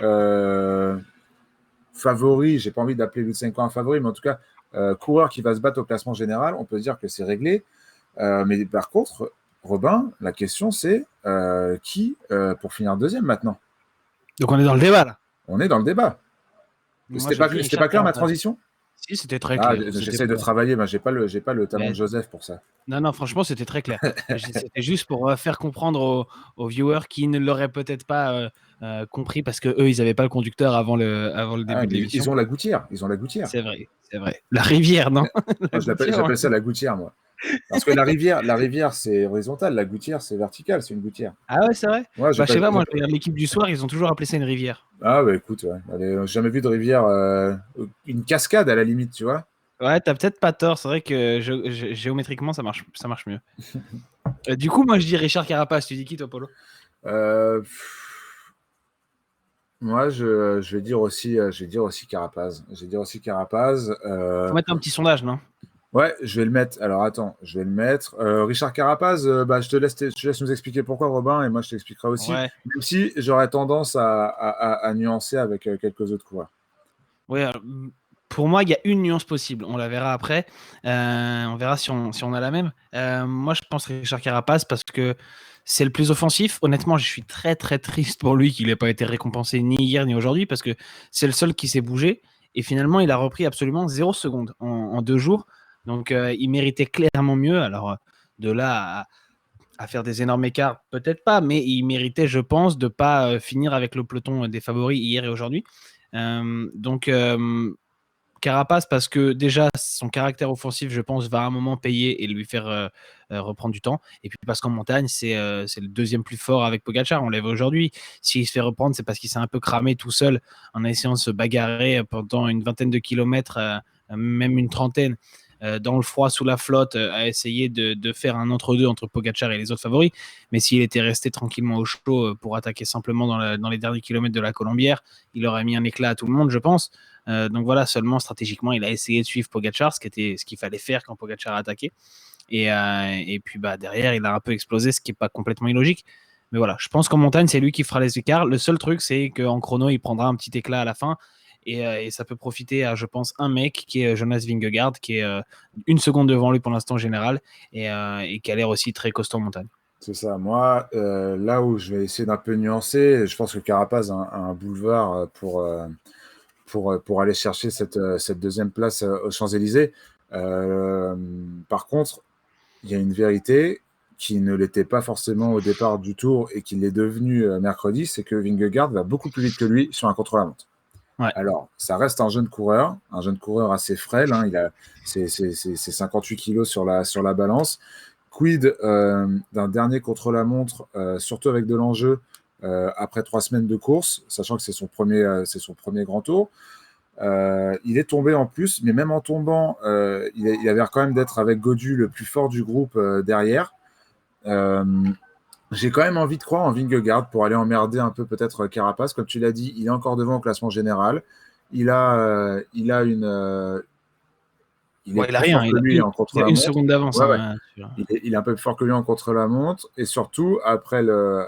euh, favori, j'ai pas envie d'appeler Lutsenko un favori, mais en tout cas, coureur qui va se battre au classement général, on peut dire que c'est réglé. Mais par contre, Robin, la question c'est qui pour finir deuxième maintenant? Donc on est dans le débat, là. On est dans le débat. Moi, C'était je pas, dis c'était Richard pas clair ma Carapaz. transition? Si, c'était très Ah, clair. C'était j'essaie de pour... travailler, mais j'ai pas le talent de Mais Joseph pour ça. non, non, franchement, c'était très clair. C'était juste pour faire comprendre aux viewers qui ne l'auraient peut-être pas compris parce que eux, ils n'avaient pas le conducteur avant le Ah, début de mais l'émission. ils ont la gouttière. Ils ont la gouttière. C'est vrai, c'est vrai. La rivière, non? La Moi, gouttière, ouais. j'appelle ça la gouttière, moi. Parce que la rivière, c'est horizontal. La gouttière, c'est vertical. C'est une gouttière. Ah ouais, c'est vrai? Moi, Bah, je sais pas, moi, je regarde l'équipe du soir, ils ont toujours appelé ça une rivière. Ah, bah écoute, ouais. Allez, j'ai jamais vu de rivière. Une cascade, à la limite, tu vois. Ouais, t'as peut-être pas tort, c'est vrai que géométriquement, ça marche mieux. Du coup, moi, je dis Richard Carapaz, tu dis qui, toi, Polo? Euh, Moi, je vais dire aussi Carapaz. Je vais dire aussi Carapaz. Faut mettre un petit sondage, non? Ouais, je vais le mettre. Alors attends, je vais le mettre. Richard Carapaz, bah, je te laisse nous expliquer pourquoi, Robin, et moi je t'expliquerai aussi. Ouais. Même si j'aurais tendance à nuancer avec quelques autres coureurs. Ouais, pour moi, il y a une nuance possible. On la verra après. On verra si on a la même. Moi, je pense Richard Carapace parce que c'est le plus offensif. Honnêtement, je suis très très triste pour lui qu'il n'ait pas été récompensé ni hier ni aujourd'hui parce que c'est le seul qui s'est bougé. Et finalement, il a repris absolument 0 seconde en 2 jours. Donc, il méritait clairement mieux. Alors, de là à faire des énormes écarts, peut-être pas, mais il méritait, je pense, de ne pas finir avec le peloton des favoris hier et aujourd'hui. Donc, Carapace, parce que déjà, son caractère offensif, je pense, va à un moment payer et lui faire reprendre du temps. Et puis parce qu'en montagne, c'est le deuxième plus fort avec Pogacar, on l'a vu aujourd'hui. S'il se fait reprendre, c'est parce qu'il s'est un peu cramé tout seul en essayant de se bagarrer pendant une vingtaine de kilomètres, même une trentaine, dans le froid, sous la flotte, à essayer de faire un entre-deux entre Pogacar et les autres favoris. Mais s'il était resté tranquillement au chaud pour attaquer simplement dans les derniers kilomètres de la Colombière, il aurait mis un éclat à tout le monde, je pense. Donc voilà, seulement stratégiquement, il a essayé de suivre Pogacar, ce qu'il fallait faire quand Pogacar a attaqué. Et puis bah, derrière, il a un peu explosé, ce qui n'est pas complètement illogique. Mais voilà, je pense qu'en montagne, c'est lui qui fera les écarts. Le seul truc, c'est qu'en chrono, il prendra un petit éclat à la fin. Et ça peut profiter à, je pense, un mec qui est Jonas Vingegaard, qui est une seconde devant lui pour l'instant général, et qui a l'air aussi très costaud en montagne. C'est ça. Moi, là où je vais essayer d'un peu nuancer, je pense que Carapaz a un boulevard pour aller chercher cette deuxième place aux Champs-Élysées. Par contre, il y a une vérité qui ne l'était pas forcément au départ du Tour et qui l'est devenue mercredi, c'est que Vingegaard va beaucoup plus vite que lui sur un contre-la-montre. Ouais. Alors, ça reste un jeune coureur assez frêle. Hein, il a ses 58 kilos sur la balance. Quid d'un dernier contre-la-montre, surtout avec de l'enjeu, après 3 semaines de course, sachant que c'est son premier grand tour. Il est tombé en plus, mais même en tombant, il avait l'air quand même d'être avec Godu le plus fort du groupe derrière. Euh, j'ai quand même envie de croire en Vingegaard pour aller emmerder un peu peut-être Carapace. Comme tu l'as dit, il est encore devant au classement général. Il a une, il est Ouais, il a plus rien. fort que lui en Il a une contre-la-montre. seconde d'avance. Ouais, ouais. Hein, Il est un peu plus fort que lui en contre-la-montre. Et surtout, après le,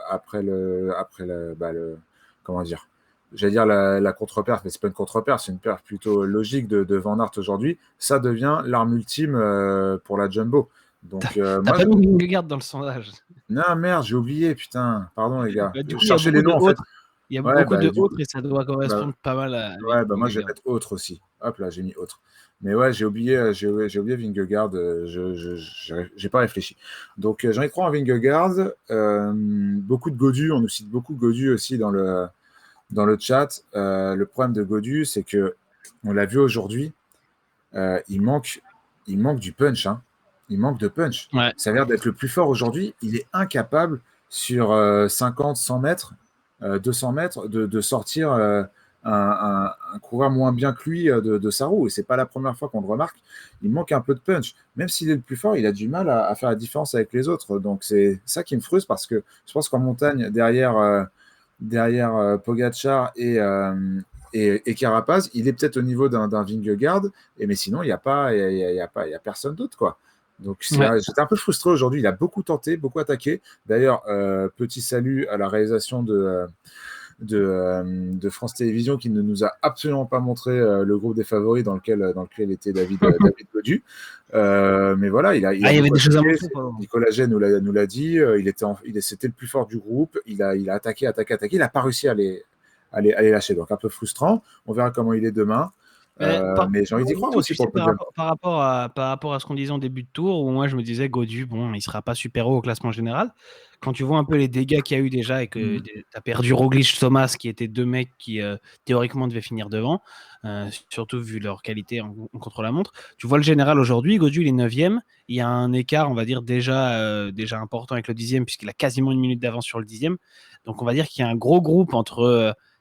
comment dire, j'allais dire la contre-perf, mais c'est pas une contre-perf, c'est une perf plutôt logique de Van Aert aujourd'hui. Ça devient l'arme ultime pour la Jumbo. Donc, T'as moi, pas mis Vingegaard dans le sondage. non, merde, j'ai oublié, putain. Pardon, les gars. Bah, du Je coup, il y a cherchais les beaucoup de noms, en fait. autres. Il y a Ouais, beaucoup bah, de du coup, autres et ça doit bah, correspondre pas mal à ouais, bah, moi, je vais Vingegaard. mettre autre aussi. Hop là, j'ai mis autre. Mais ouais, j'ai oublié Vingegaard. J'ai pas réfléchi. Donc, j'en ai trois en Vingegaard. Beaucoup de Godu. On nous cite beaucoup Godu aussi dans le chat. Le problème de Godu, c'est que on l'a vu aujourd'hui. Il manque du punch. Hein. Il manque de punch. Ouais. Ça a l'air d'être le plus fort aujourd'hui. Il est incapable sur 50, 100 mètres, 200 mètres, de sortir un coureur moins bien que lui de sa roue. Et c'est pas la première fois qu'on le remarque. Il manque un peu de punch. Même s'il est le plus fort, il a du mal à faire la différence avec les autres. Donc c'est ça qui me frustre parce que je pense qu'en montagne, derrière Pogacar et Carapaz, il est peut-être au niveau d'un Vingegaard, mais sinon, il n'y a pas, il y a personne d'autre, quoi. Donc, Ouais. j'étais un peu frustré aujourd'hui. Il a beaucoup tenté, beaucoup attaqué. D'ailleurs, petit salut à la réalisation de France Télévisions qui ne nous a absolument pas montré le groupe des favoris dans lequel était David Godu. Mais voilà, il Ah, a il y avait beaucoup des choses à attaqué. montrer, quoi. Nicolas Gay nous l'a dit. C'était le plus fort du groupe. Il a attaqué, attaqué, attaqué. Il n'a pas réussi à les lâcher. Donc un peu frustrant. On verra comment il est demain. Mais j'ai envie d'y croire Malgré tout, aussi tu pour sais, le par podium. rapport, par rapport à, par rapport à ce qu'on disait en début de tour, où moi je me disais, Godu, bon, il sera pas super haut au classement général. Quand tu vois un peu les dégâts qu'il y a eu déjà et que Mhm. tu as perdu Roglic, Thomas, qui étaient deux mecs qui théoriquement devaient finir devant, surtout vu leur qualité en contre-la-montre, tu vois le général aujourd'hui, Godu il est 9e, il y a un écart, on va dire, déjà important avec le 10e, puisqu'il a quasiment une minute d'avance sur le 10e. Donc on va dire qu'il y a un gros groupe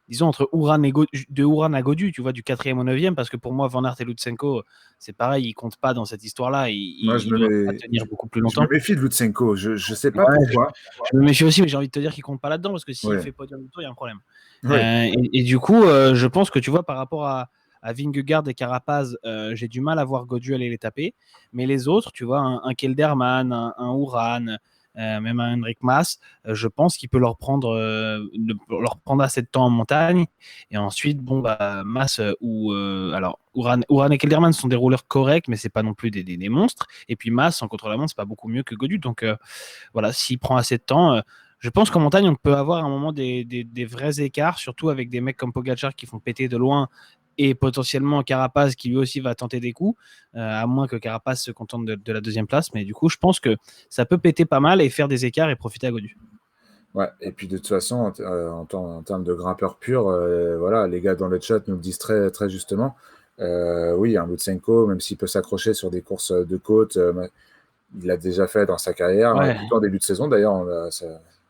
disons, entre de Ouran à Godu, tu vois, du 4e au 9e, parce que pour moi, Van Aert et Lutsenko, c'est pareil, ils comptent pas dans cette histoire-là, Moi, ils doivent pas tenir beaucoup plus je me longtemps. méfie de Lutsenko. Je ne sais pas Ouais, pourquoi. je me méfie aussi, mais j'ai envie de te dire qu'il compte pas là-dedans, parce que s'il Ouais. fait podium du tour, il y a un problème. Oui. Et du coup, je pense que tu vois, par rapport à Vingegaard et Carapaz, j'ai du mal à voir Gaudu aller les taper. Mais les autres, tu vois, un Kelderman, un Uran, même un Henrik Mas, je pense qu'il peut leur prendre assez de temps en montagne. Et ensuite, bon, bah, Mas alors, Uran et Kelderman sont des rouleurs corrects, mais c'est pas non plus des monstres. Et puis Mas, en contre-la-montre, c'est pas beaucoup mieux que Gaudu. Donc voilà, s'il prend assez de temps, je pense qu'en montagne, on peut avoir à un moment des vrais écarts, surtout avec des mecs comme Pogacar qui font péter de loin et potentiellement Carapaz qui lui aussi va tenter des coups, à moins que Carapaz se contente de la deuxième place. Mais du coup, je pense que ça peut péter pas mal et faire des écarts et profiter à Gaudu. Ouais, et puis de toute façon, en termes de grimpeurs purs, voilà, les gars dans le chat nous le disent très, très justement. Oui, un Lutsenko, même s'il peut s'accrocher sur des courses de côte, il l'a déjà fait dans sa carrière, Ouais. plutôt en début de saison d'ailleurs.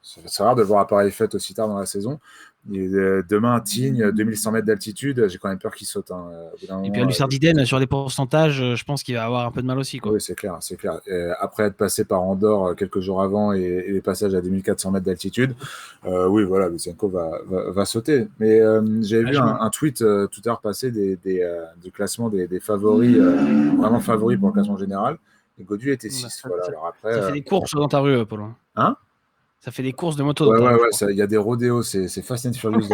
C'est rare de le voir à pareille fête aussi tard dans la saison. Demain, Tignes, 2100 mètres d'altitude, j'ai quand même peur qu'il saute. Au bout d'un Et puis à moment, Lussardiden, sur les pourcentages, je pense qu'il va avoir un peu de mal aussi, quoi. oui, c'est clair, c'est clair. Après être passé par Andorre quelques jours avant et les passages à 2400 mètres d'altitude, oui, voilà, Lutsenko va sauter. Mais j'avais vu un tweet tout à l'heure passer du classement des favoris, vraiment favoris pour le classement général. Et Gaudu était 6. Voilà, alors après, Ça fait des courses dans ta rue, Paul. hein? Ça fait des courses de moto dans Ouais, ta ouais, rue, je ouais, crois. il y a des rodéos, c'est Fast and Furious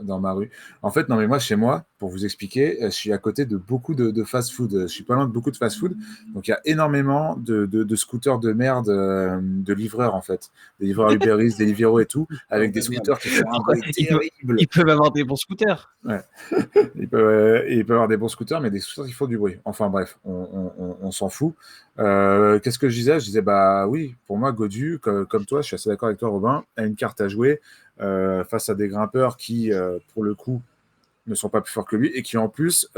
dans ma rue. En fait, non, mais moi, chez moi, pour vous expliquer, je suis à côté de beaucoup de fast-food. Je suis pas loin de beaucoup de fast-food. Donc, il y a énormément de scooters de merde, de livreurs, en fait. Des livreurs Uber Eats, des Deliveroo et tout, avec des scooters qui font un bruit terrible. Ils peuvent avoir des bons scooters. Ouais. Ils peuvent avoir des bons scooters, mais des scooters qui font du bruit. Enfin bref, on s'en fout. Qu'est-ce que je disais? Je disais, bah oui, pour moi, Gaudu, comme toi, je suis assez d'accord avec toi, Robin, a une carte à jouer face à des grimpeurs qui, pour le coup, ne sont pas plus forts que lui et qui, en plus,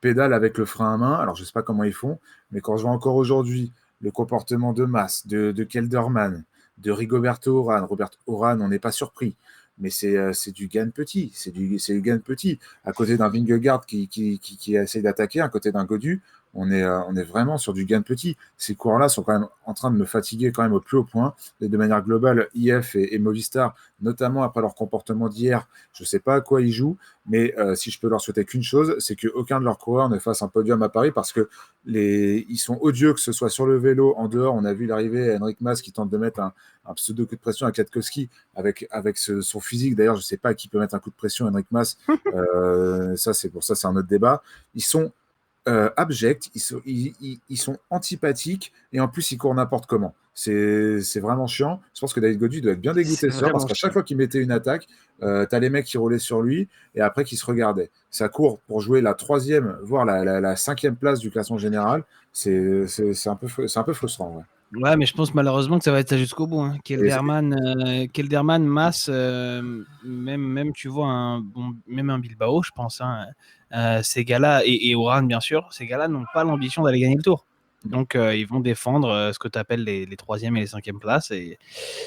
pédalent avec le frein à main. Alors, je ne sais pas comment ils font, mais quand je vois encore aujourd'hui le comportement de Mas, de Kelderman, de Rigoberto Urán, Robert Urán, on n'est pas surpris. Mais c'est du gain petit, c'est du gain petit. À côté d'un Vingegaard qui essaie d'attaquer, à côté d'un Gaudu, on est vraiment sur du gain petit. Ces coureurs-là sont quand même en train de me fatiguer quand même au plus haut point. Et de manière globale, IF et Movistar, notamment après leur comportement d'hier, je ne sais pas à quoi ils jouent, mais si je peux leur souhaiter qu'une chose, c'est qu'aucun de leurs coureurs ne fasse un podium à Paris parce que ils sont odieux, que ce soit sur le vélo, en dehors. On a vu l'arrivée à Henrik Mas qui tente de mettre un pseudo coup de pression à Kwiatkowski avec son physique. D'ailleurs, je ne sais pas qui peut mettre un coup de pression à Henrik Mas. Ça, c'est un autre débat. Ils sont abjects, ils sont antipathiques et en plus ils courent n'importe comment. C'est vraiment chiant. Je pense que David Gaudu doit être bien dégoûté ce soir parce qu'à chaque fois qu'il mettait une attaque, t'as les mecs qui roulaient sur lui et après qui se regardaient. Ça court pour jouer la 3e, voire la 5e place du classement général. C'est un peu frustrant. Ouais. Ouais, mais je pense malheureusement que ça va être ça jusqu'au bout. Hein. Kelderman, Mas, même tu vois même un Bilbao, je pense. Hein, ces gars-là et Oran bien sûr, ces gars-là n'ont pas l'ambition d'aller gagner le Tour. Donc ils vont défendre ce que tu appelles les 3e et les 5e places et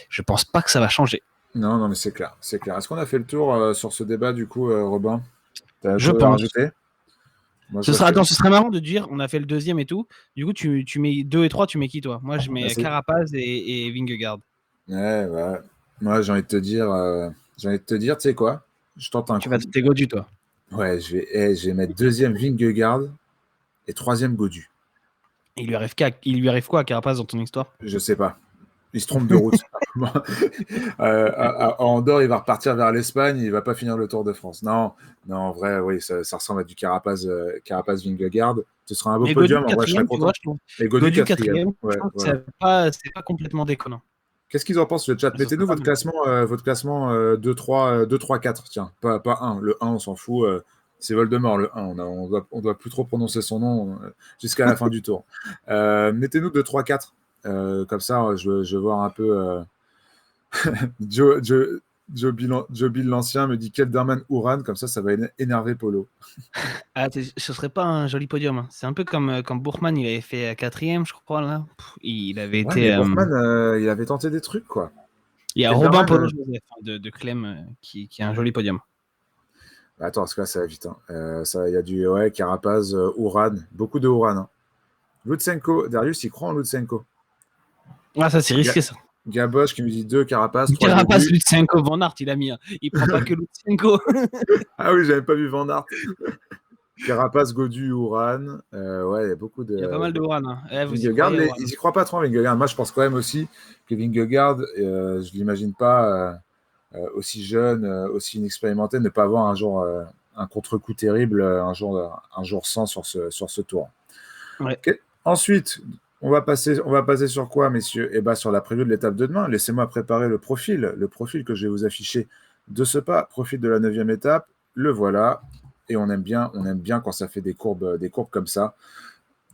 je pense pas que ça va changer. Non, mais c'est clair, c'est clair. Est-ce qu'on a fait le tour sur ce débat du coup, Robin? T'as Je chose à pense. rajouter? Moi, Ce serait marrant de dire, on a fait le 2e et tout. Du coup, tu mets 2 et 3, tu mets qui toi? Moi, je mets Carapaz et Vingegaard. Ouais. Moi, j'ai envie de te dire, tu sais quoi? Je tente un Tu coup. vas te Gaudu, toi. Ouais, je vais mettre 2e Vingegaard et 3e Gaudu. Il lui arrive quoi à Carapaz dans ton histoire? Je sais pas. Il se trompe de route. À Andorre, il va repartir vers l'Espagne, il va pas finir le Tour de France. Non, en vrai, oui, ça ressemble à du Carapaz Vingegaard. Ce sera un beau podium, en vrai, je serais content. Et Gaudu 4e. Ouais, voilà. C'est pas complètement déconnant. Qu'est-ce qu'ils en pensent, le chat? Mettez-nous votre classement 2, 3, 4. Tiens, pas 1. Le 1, on s'en fout. C'est Voldemort, le 1. On doit plus trop prononcer son nom jusqu'à la fin du tour. Mettez-nous 2, 3, 4. Comme ça, je veux voir un peu. Joe Bill l'ancien me dit Kelderman Uran. Comme ça va énerver Polo. Ce serait pas un joli podium. Hein. C'est un peu comme Bourgman, il avait fait 4e, je crois. Là. Il avait été. Mais Bourgman, il avait tenté des trucs, quoi. Il y a Robin Polo Joseph de Clem qui a un joli podium. Attends, parce que là, ça va vite. Il y a du Carapaz, Uran. Beaucoup de Uran. Hein. Lutsenko, Darius, il croit en Lutsenko. Ah, ça, c'est risqué, ça. Gaboche qui me dit 2, Carapaz, 3. Carapaz, Lutsenko, Van Aert, il a mis. Il prend pas que Lutsenko. Ah oui, j'avais pas vu Van Aert. Carapace, Godu, Uran. Ouais, il y a beaucoup Il y a pas de. mal de Oran. Hein. Vous y Vingegaard, croyez, Oran? ils y croient pas trop, Vingegaard. Moi, je pense quand même aussi que Vingegaard, je l'imagine pas aussi jeune, aussi inexpérimenté, ne pas avoir un jour un contre-coup terrible, un jour sans sur ce tour. Ouais. Okay. Ensuite, on va passer sur quoi, messieurs? Eh ben, sur la preview de l'étape de demain. Laissez-moi préparer le profil que je vais vous afficher de ce pas. Profil de la 9e étape. Le voilà. Et on aime bien quand ça fait des courbes comme ça.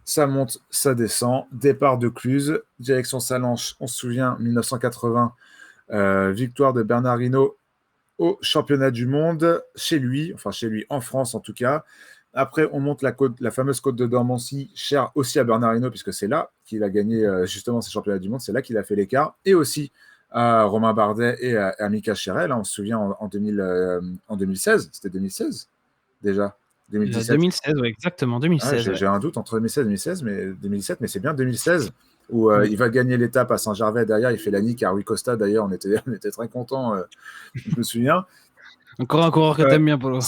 Ça monte, ça descend. Départ de Cluse, direction Salanches. On se souvient, 1980, victoire de Bernard Hinault au championnat du monde, chez lui en France en tout cas. Après, on monte la fameuse côte de Dormancy, chère aussi à Bernard Hinault, puisque c'est là qu'il a gagné justement ces championnats du monde, c'est là qu'il a fait l'écart, et aussi à Romain Bardet et à Mika Cherel, on se souvient en 2016, c'était 2016 déjà, 2017. 2016, ouais, exactement, Ah, 2016. j'ai Ouais. un doute entre 2016 et 2016, mais 2017, mais c'est bien 2016 où Mm. il va gagner l'étape à Saint-Gervais. Derrière, il fait la nique à Rui Costa. D'ailleurs, on était très contents, je me souviens. Encore un coureur que Ouais. t'aimes bien, Polo.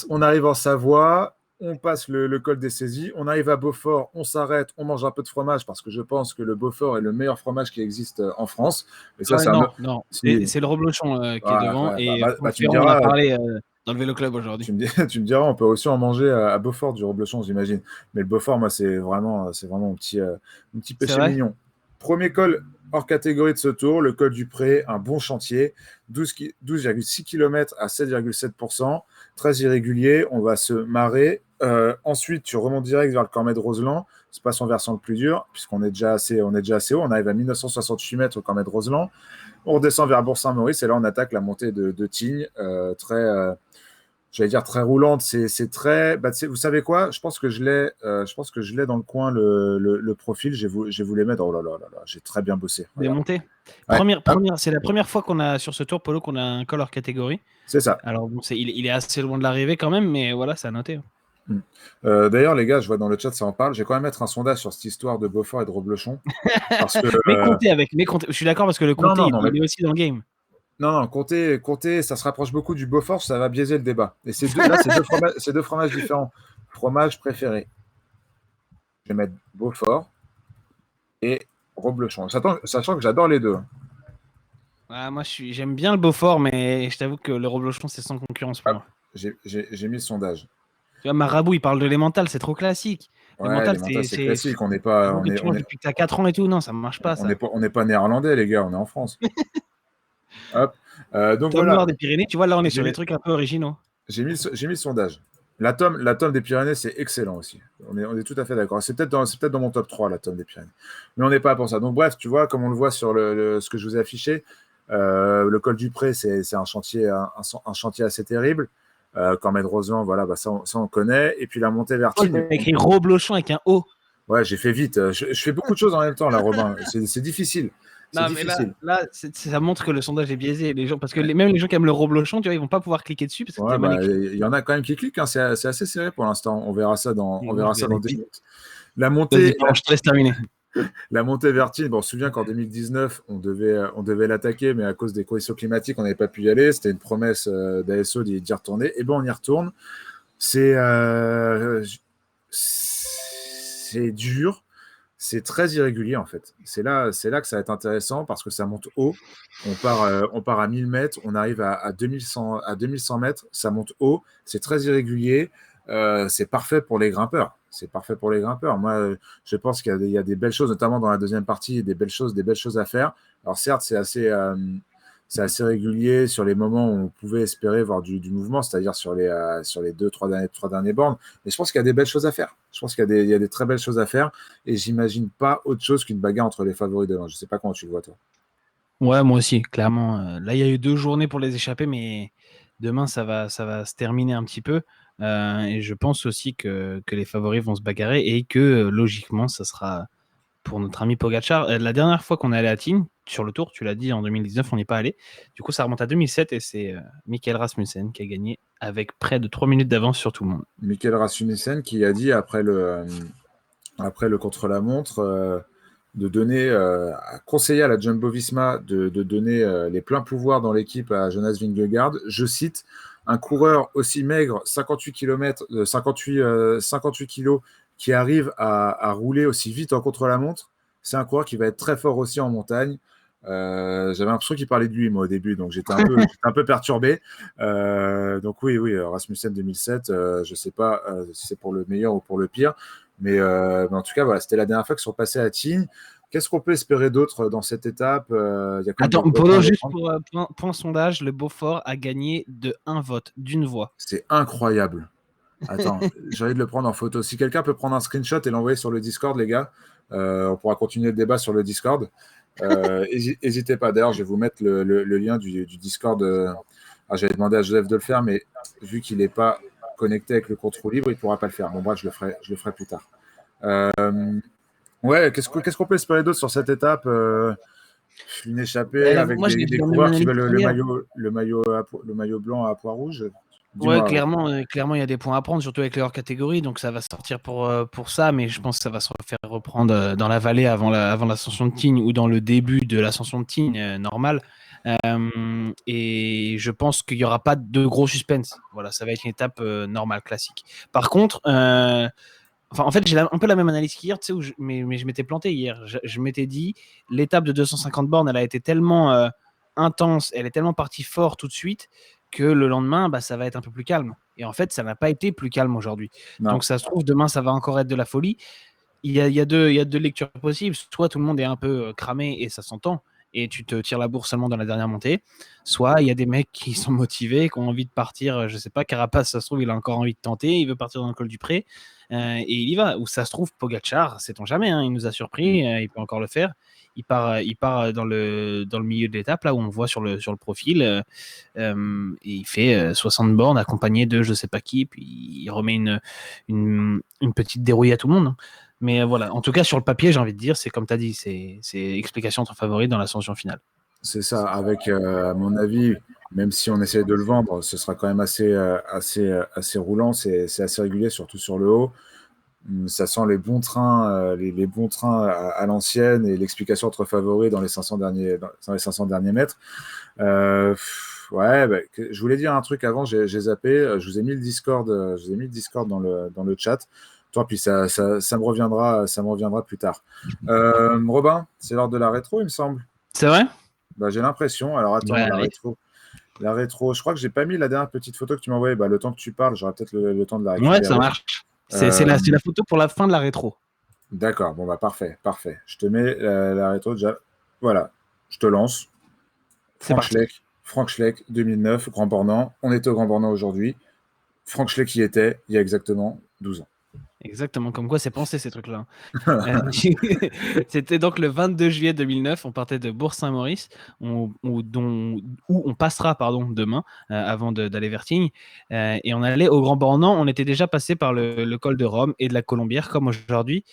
On arrive en Savoie, on passe le col des Saisies, on arrive à Beaufort, on s'arrête, on mange un peu de fromage parce que je pense que le Beaufort est le meilleur fromage qui existe en France. Et ça, c'est un Non, autre. non, Si, c'est le Reblochon qui est devant. Et tu me Ferrand, on en a diras, parlé dans le Vélo Club aujourd'hui. tu me diras, on peut aussi en manger à Beaufort du reblochon, j'imagine. Mais le Beaufort, moi, c'est vraiment mon petit C'est péché vrai? mignon. Premier col hors catégorie de ce tour, le col du Pré, un bon chantier, 12,6 km à 7,7%, très irrégulier, on va se marrer. Ensuite, tu remontes direct vers le Cormet de Roseland, c'est pas son versant le plus dur, puisqu'on est déjà assez haut, on arrive à 1968 mètres au Cormet de Roseland. On redescend vers Bourg-Saint-Maurice et là on attaque la montée de Tignes, j'allais dire très roulante. C'est très. Bah, vous savez quoi? Je pense que je l'ai dans le coin le profil. Je vais vous les mettre. Oh là là là là, j'ai très bien bossé. Regarde. Démonté. Ouais, hop, C'est la première fois qu'on a sur ce tour, Polo, qu'on a un col hors catégorie. c'est ça. Alors bon, il est assez loin de l'arrivée quand même, mais voilà, c'est à noter. Mm. D'ailleurs, les gars, je vois dans le chat, ça en parle. Je vais quand même mettre un sondage sur cette histoire de Beaufort et de Reblochon. Parce que. Je suis d'accord parce que le Non, comté, non, non, mais il est aussi dans le game. non, non, comptez, ça se rapproche beaucoup du Beaufort, ça va biaiser le débat. Et c'est deux fromages différents. Fromage préféré. Je vais mettre Beaufort et Reblochon. Sachant que j'adore les deux. Ah, moi, j'aime bien le Beaufort, mais je t'avoue que le Reblochon, c'est sans concurrence pour Hop, moi. j'ai mis le sondage. Tu vois, Marabout, il parle de l'Emmental, c'est trop classique. Ouais, L'Emmental, les mentales, c'est c'est classique. un truc que tu manges depuis que tu as 4 ans et tout. Non, ça ne marche pas, ça. On n'est pas néerlandais, les gars, on est en France. Hop. Donc Tom voilà, Nord des Pyrénées, tu vois, là, on est j'ai sur mis, des trucs un peu originaux. j'ai mis le sondage. La tome des Pyrénées, c'est excellent aussi. On est tout à fait d'accord. C'est peut-être dans mon top 3, la tome des Pyrénées. Mais on n'est pas pour ça. Donc bref, tu vois, comme on le voit sur ce que je vous ai affiché, le col du Pré, c'est un chantier assez terrible. Cormet de Roseland, voilà, bah, ça, on connaît. Et puis la montée vers Oh, il Tignes. a écrit Reblochon avec un O. Ouais, j'ai fait vite. Je fais beaucoup de choses en même temps, là, Robin. C'est difficile. C'est Non, mais difficile. ça montre que le sondage est biaisé. Les gens, parce que même les gens qui aiment le Reblochon, tu vois, ils vont pas pouvoir cliquer dessus parce que Ouais, c'est mal bah, écrit. il y en a quand même qui cliquent, hein. C'est assez serré pour l'instant. On Moi, verra je vais ça dans aller 2 vite. minutes. La Vas-y, montée, pardon, je te laisse terminer. la montée vers Tignes, bon, on se souvient qu'en 2019, on devait l'attaquer, mais à cause des conditions climatiques, on n'avait pas pu y aller. C'était une promesse d'ASO d'y retourner. Et ben, on y retourne. C'est c'est dur. C'est très irrégulier en fait. C'est là que ça va être intéressant parce que ça monte haut. On part à 1000 mètres, on arrive à 2100 mètres, ça monte haut, c'est très irrégulier. C'est parfait pour les grimpeurs. C'est parfait pour les grimpeurs. Moi, je pense qu'il y a des belles choses, notamment dans la deuxième partie, des belles choses à faire. Alors certes, c'est assez régulier sur les moments où on pouvait espérer voir du mouvement, c'est-à-dire sur les trois derniers bornes. Mais je pense qu'il y a des belles choses à faire. Je pense qu'il y a des très belles choses à faire. Et j'imagine pas autre chose qu'une bagarre entre les favoris demain. Je sais pas comment tu le vois, toi. Ouais, moi aussi, clairement. Là, il y a eu 2 journées pour les échapper, mais demain, ça va se terminer un petit peu. Et je pense aussi que les favoris vont se bagarrer et que logiquement, ça sera pour notre ami Pogacar. La dernière fois qu'on est allé à Tignes, sur le tour, tu l'as dit, en 2019, on n'y est pas allé. Du coup, ça remonte à 2007 et c'est Michael Rasmussen qui a gagné avec près de 3 minutes d'avance sur tout le monde. Michael Rasmussen qui a dit après le contre-la-montre de donner, conseiller à la Jumbo Visma de donner les pleins pouvoirs dans l'équipe à Jonas Vingegaard. Je cite: un coureur aussi maigre, 58 km, 58 kilos, qui arrive à rouler aussi vite en contre-la-montre, c'est un coureur qui va être très fort aussi en montagne. J'avais l'impression qu'il parlait de lui, moi, au début, donc j'étais un peu perturbé. Donc oui, Rasmussen 2007, je ne sais pas si c'est pour le meilleur ou pour le pire, mais en tout cas, voilà, c'était la dernière fois qu'ils sont passés à Tignes. Qu'est-ce qu'on peut espérer d'autre dans cette étape? Il y a quand même Attends, des gros points Polo, à juste défendre. pour point sondage, le Beaufort a gagné de un vote, d'une voix. C'est incroyable. Attends, j'ai envie de le prendre en photo. Si quelqu'un peut prendre un screenshot et l'envoyer sur le Discord, les gars, on pourra continuer le débat sur le Discord. N'hésitez pas. D'ailleurs, je vais vous mettre le lien du Discord. J'avais demandé à Joseph de le faire, mais vu qu'il n'est pas connecté avec le contrôle libre, il ne pourra pas le faire. Bon, bref, je le ferai plus tard. Ouais, qu'est-ce qu'on peut espérer d'autre sur cette étape? Une échappée avec Moi, j'ai des la même coureurs qui analyse veulent qu'hier. le maillot blanc à pois rouge. Ouais, Dis-moi. clairement, il y a des points à prendre, surtout avec les hors-catégories, donc ça va sortir pour ça, mais je pense que ça va se faire reprendre dans la vallée avant l'ascension de Tignes ou dans le début de l'ascension de Tignes normale. Et je pense qu'il n'y aura pas de gros suspense. Voilà, ça va être une étape normale, classique. Par contre, en fait, j'ai un peu la même analyse qu'hier, tu sais, mais je m'étais planté hier. Je m'étais dit, l'étape de 250 bornes, elle a été tellement intense, elle est tellement partie fort tout de suite que le lendemain, bah, ça va être un peu plus calme. Et en fait, ça n'a pas été plus calme aujourd'hui. Non. Donc ça se trouve, demain, ça va encore être de la folie. Il y a deux lectures possibles. Soit tout le monde est un peu cramé et ça s'entend, et tu te tires la bourre seulement dans la dernière montée. Soit il y a des mecs qui sont motivés, qui ont envie de partir. Je sais pas, Carapace, ça se trouve, il a encore envie de tenter. Il veut partir dans le col du Pré. Et il y va. Ou ça se trouve, Pogacar, sait-on jamais, hein, il nous a surpris. Il peut encore le faire. Il part dans le milieu de l'étape, là où on voit sur le profil. Et il fait 60 bornes accompagné de je sais pas qui. Puis il remet une petite dérouille à tout le monde, hein. Mais voilà, en tout cas, sur le papier, j'ai envie de dire, c'est comme tu as dit, c'est explication entre favoris dans l'ascension finale. C'est ça, avec, à mon avis, même si on essaie de le vendre, ce sera quand même assez roulant, c'est assez régulier, surtout sur le haut. Ça sent les bons trains, les bons trains à l'ancienne et l'explication entre favoris dans les 500 dans les 500 derniers mètres. Ouais, bah, je voulais dire un truc avant, j'ai zappé. Je vous ai mis le Discord, dans le chat. Toi, puis ça me reviendra plus tard. Robin, c'est l'heure de la rétro, il me semble. C'est vrai? Bah, j'ai l'impression. Alors Ouais, attends, allez. la rétro. Je crois que j'ai pas mis la dernière petite photo que tu m'as envoyée. Bah, le temps que tu parles, j'aurai peut-être le temps de la Ouais, ça récupérer. marche. C'est Euh, la photo pour la fin de la rétro. d'accord. Bon bah parfait. Je te mets la rétro déjà. Voilà. Je te lance. C'est parti. Frank Schleck, 2009, Grand Bornand. On est au Grand Bornand aujourd'hui. Frank Schleck y était il y a exactement 12 ans. Exactement, comme quoi c'est pensé ces trucs-là. C'était donc le 22 juillet 2009, on partait de Bourg-Saint-Maurice, où on passera demain, avant d'aller vers Tignes. Et on allait au Grand Bornand, on était déjà passé par le col de Rome et de la Colombière, comme aujourd'hui.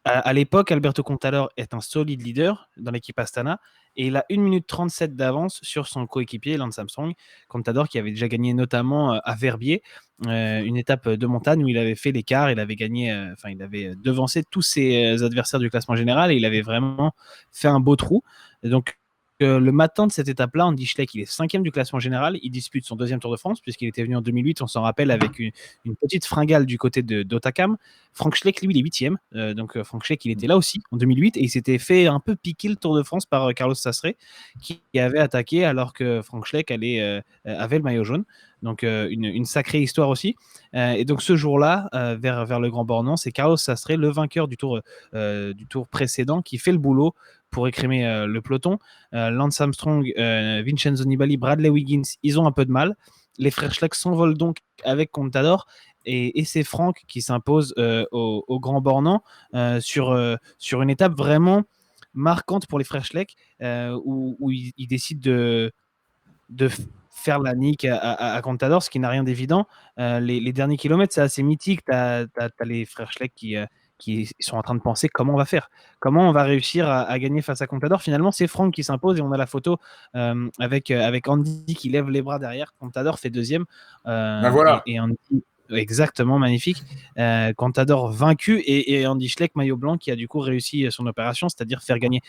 À l'époque, Alberto Contador est un solide leader dans l'équipe Astana et il a 1 minute 37 d'avance sur son coéquipier Lance Armstrong. Contador qui avait déjà gagné notamment à Verbier, une étape de montagne où il avait fait l'écart, il avait gagné, il avait devancé tous ses adversaires du classement général et il avait vraiment fait un beau trou. Et donc, le matin de cette étape-là, Andy Schleck, il est 5e du classement général. Il dispute son 2e Tour de France, puisqu'il était venu en 2008, on s'en rappelle, avec une petite fringale du côté d'Otakam. Frank Schleck, lui, il est 8e. Donc, Frank Schleck, il était là aussi en 2008 et il s'était fait un peu piquer le Tour de France par Carlos Sastre, qui avait attaqué alors que Frank Schleck avait le maillot jaune. Donc, une sacrée histoire aussi. Et donc, ce jour-là, vers le Grand Bornand, c'est Carlos Sastre, le vainqueur du tour précédent, qui fait le boulot pour écrémer le peloton. Lance Armstrong, Vincenzo Nibali, Bradley Wiggins, ils ont un peu de mal. Les frères Schleck s'envolent donc avec Contador et c'est Franck qui s'impose au Grand Bornand sur une étape vraiment marquante pour les frères Schleck où ils décident de faire la nique à Contador, ce qui n'a rien d'évident. Les derniers kilomètres, c'est assez mythique. Tu as les frères Schleck qui sont en train de penser comment on va faire, comment on va réussir à gagner face à Contador. Finalement, c'est Franck qui s'impose et on a la photo avec Andy qui lève les bras derrière. Contador fait 2e Ben voilà. et Andy, exactement magnifique. Contador vaincu et Andy Schleck, maillot blanc, qui a du coup réussi son opération, c'est-à-dire faire gagner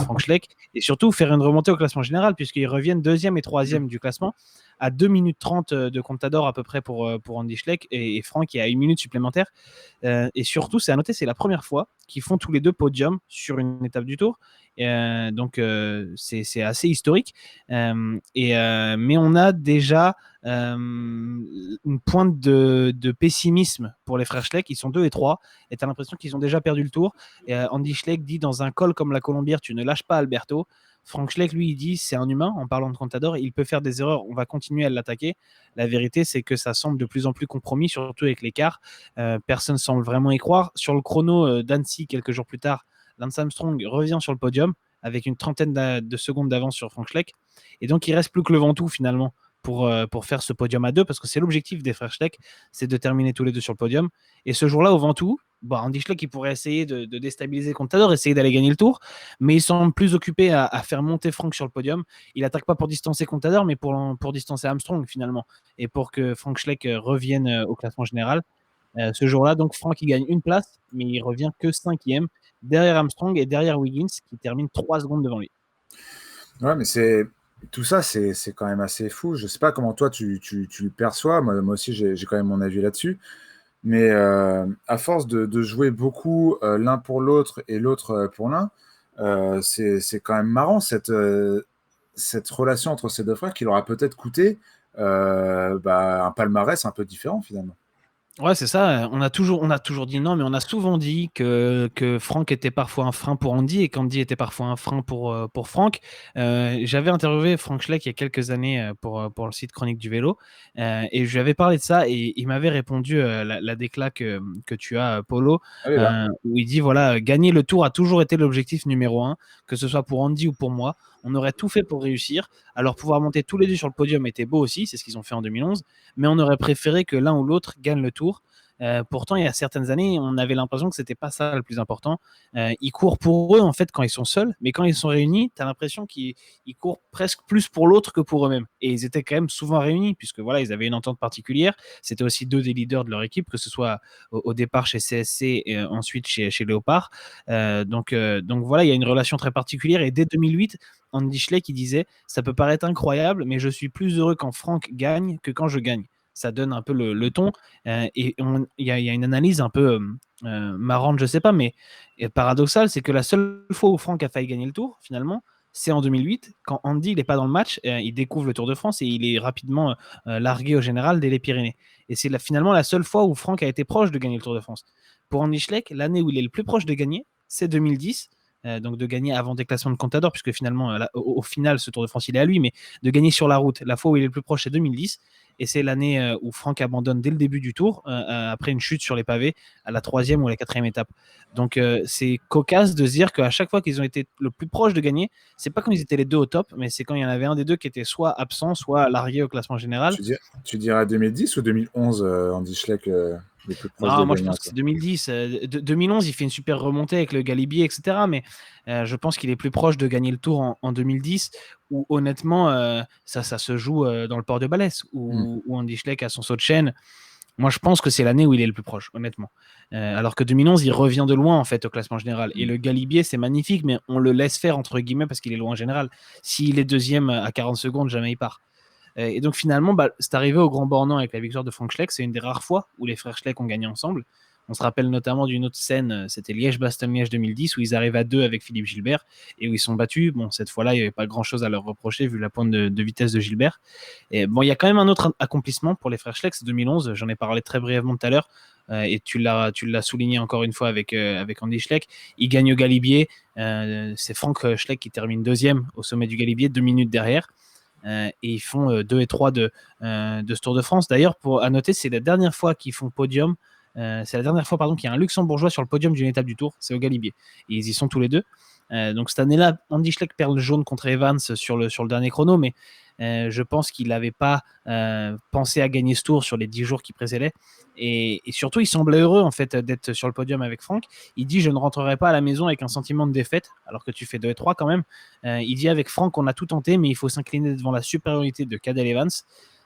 Frank Schleck et surtout faire une remontée au classement général, puisqu'ils reviennent 2e et 3e du classement à 2 minutes 30 de Contador à peu près pour Andy Schleck et Franck est à 1 minute supplémentaire. Et surtout, c'est à noter, c'est la première fois qu'ils font tous les deux podium sur une étape du Tour. Donc, c'est assez historique. Mais on a déjà une pointe de pessimisme pour les frères Schleck. Ils sont 2 et 3 et tu as l'impression qu'ils ont déjà perdu le Tour. Andy Schleck dit dans un col comme la Colombière, tu ne lâches pas Alberto. Frank Schleck, lui, il dit c'est un humain, en parlant de Contador, il peut faire des erreurs, on va continuer à l'attaquer. La vérité, c'est que ça semble de plus en plus compromis, surtout avec l'écart. Personne ne semble vraiment y croire. Sur le chrono d'Annecy, quelques jours plus tard, Lance Armstrong revient sur le podium avec une trentaine de secondes d'avance sur Frank Schleck. Et donc, il reste plus que le Ventoux, finalement, pour faire ce podium à 2, parce que c'est l'objectif des frères Schleck, c'est de terminer tous les 2 sur le podium. Et ce jour-là, au Ventoux, Andy Schleck, il pourrait essayer de déstabiliser Contador, essayer d'aller gagner le Tour, mais il semble plus occupé à faire monter Frank sur le podium. Il attaque pas pour distancer Contador, mais pour distancer Armstrong, finalement, et pour que Frank Schleck revienne au classement général. Ce jour-là, donc Frank, il gagne une place, mais il revient que 5e, derrière Armstrong et derrière Wiggins, qui termine 3 secondes devant lui. Ouais, mais tout ça, c'est quand même assez fou. Je sais pas comment toi tu le perçois. Moi aussi, j'ai quand même mon avis là-dessus. Mais à force de jouer beaucoup l'un pour l'autre et l'autre pour l'un, c'est quand même marrant cette relation entre ces deux frères qui leur a peut-être coûté un palmarès un peu différent finalement. Ouais, c'est ça. On a toujours dit non, mais on a souvent dit que Franck était parfois un frein pour Andy et qu'Andy était parfois un frein pour Franck. J'avais interviewé Frank Schleck il y a quelques années pour le site Chronique du Vélo et je lui avais parlé de ça et il m'avait répondu la décla que tu as, Polo, Allez là. où il dit voilà, gagner le Tour a toujours été l'objectif numéro 1, que ce soit pour Andy ou pour moi. On aurait tout fait pour réussir. Alors pouvoir monter tous les 2 sur le podium était beau aussi, c'est ce qu'ils ont fait en 2011, mais on aurait préféré que l'un ou l'autre gagne le Tour. Pourtant, il y a certaines années, on avait l'impression que c'était pas ça le plus important. Ils courent pour eux en fait quand ils sont seuls, mais quand ils sont réunis, tu as l'impression qu'ils courent presque plus pour l'autre que pour eux-mêmes. Et ils étaient quand même souvent réunis puisque voilà, ils avaient une entente particulière. C'était aussi 2 des leaders de leur équipe, que ce soit au départ chez CSC et ensuite chez Léopard. Donc voilà, il y a une relation très particulière. Et dès 2008, Andy Schleck qui disait ça peut paraître incroyable, mais je suis plus heureux quand Franck gagne que quand je gagne. Ça donne un peu le ton. Et il y a une analyse un peu marrante, je sais pas, mais paradoxale, c'est que la seule fois où Franck a failli gagner le Tour, finalement, c'est en 2008, quand Andy n'est pas dans le match, il découvre le Tour de France et il est rapidement largué au général dès les Pyrénées. Et c'est finalement la seule fois où Franck a été proche de gagner le Tour de France. Pour Andy Schleck, l'année où il est le plus proche de gagner, c'est 2010. Donc de gagner avant déclassement de Contador, puisque finalement, au final, ce Tour de France, il est à lui, mais de gagner sur la route, la fois où il est le plus proche, c'est 2010. Et c'est l'année où Franck abandonne dès le début du Tour, après une chute sur les pavés, à la 3e ou la 4e étape. Donc c'est cocasse de se dire qu'à chaque fois qu'ils ont été le plus proche de gagner, c'est pas quand ils étaient les 2 au top, mais c'est quand il y en avait un des 2 qui était soit absent, soit largué au classement général. Tu dirais 2010 ou 2011, Andy Schleck, les plus proches de Non, moi je gagner pense que c'est 2010. 2011, il fait une super remontée avec le Galibier, etc. Mais je pense qu'il est plus proche de gagner le Tour en 2010, où honnêtement, ça se joue dans le port de Balès, où Andy Schleck a son saut de chaîne. Moi, je pense que c'est l'année où il est le plus proche, honnêtement. Alors que 2011, il revient de loin, en fait, au classement général. Et le Galibier, c'est magnifique, mais on le laisse faire, entre guillemets, parce qu'il est loin en général. S'il est 2e à 40 secondes, jamais il part. Et donc finalement, c'est arrivé au Grand Bornand avec la victoire de Frank Schleck. C'est une des rares fois où les frères Schleck ont gagné ensemble. On se rappelle notamment d'une autre scène, c'était Liège-Bastogne-Liège 2010, où ils arrivent à 2 avec Philippe Gilbert et où ils sont battus. Bon, cette fois-là, il n'y avait pas grand-chose à leur reprocher vu la pointe de vitesse de Gilbert. Et bon, il y a quand même un autre accomplissement pour les frères Schleck, c'est 2011. J'en ai parlé très brièvement tout à l'heure. Et tu l'as souligné encore une fois avec Andy Schleck. Il gagne au Galibier. C'est Frank Schleck qui termine 2e au sommet du Galibier, 2 minutes derrière. Et ils font 2 et 3 de ce Tour de France. D'ailleurs, à noter, c'est la dernière fois qu'ils font podium. C'est la dernière fois qu'il y a un Luxembourgeois sur le podium d'une étape du Tour, c'est au Galibier. Et ils y sont tous les 2. Donc cette année-là, Andy Schleck perd le jaune contre Evans sur le dernier chrono, mais je pense qu'il n'avait pas pensé à gagner ce Tour sur les 10 jours qui précédaient. Et surtout, il semblait heureux en fait d'être sur le podium avec Franck. Il dit je ne rentrerai pas à la maison avec un sentiment de défaite, alors que tu fais 2 et 3 quand même. Il dit avec Franck, on a tout tenté, mais il faut s'incliner devant la supériorité de Cadel Evans.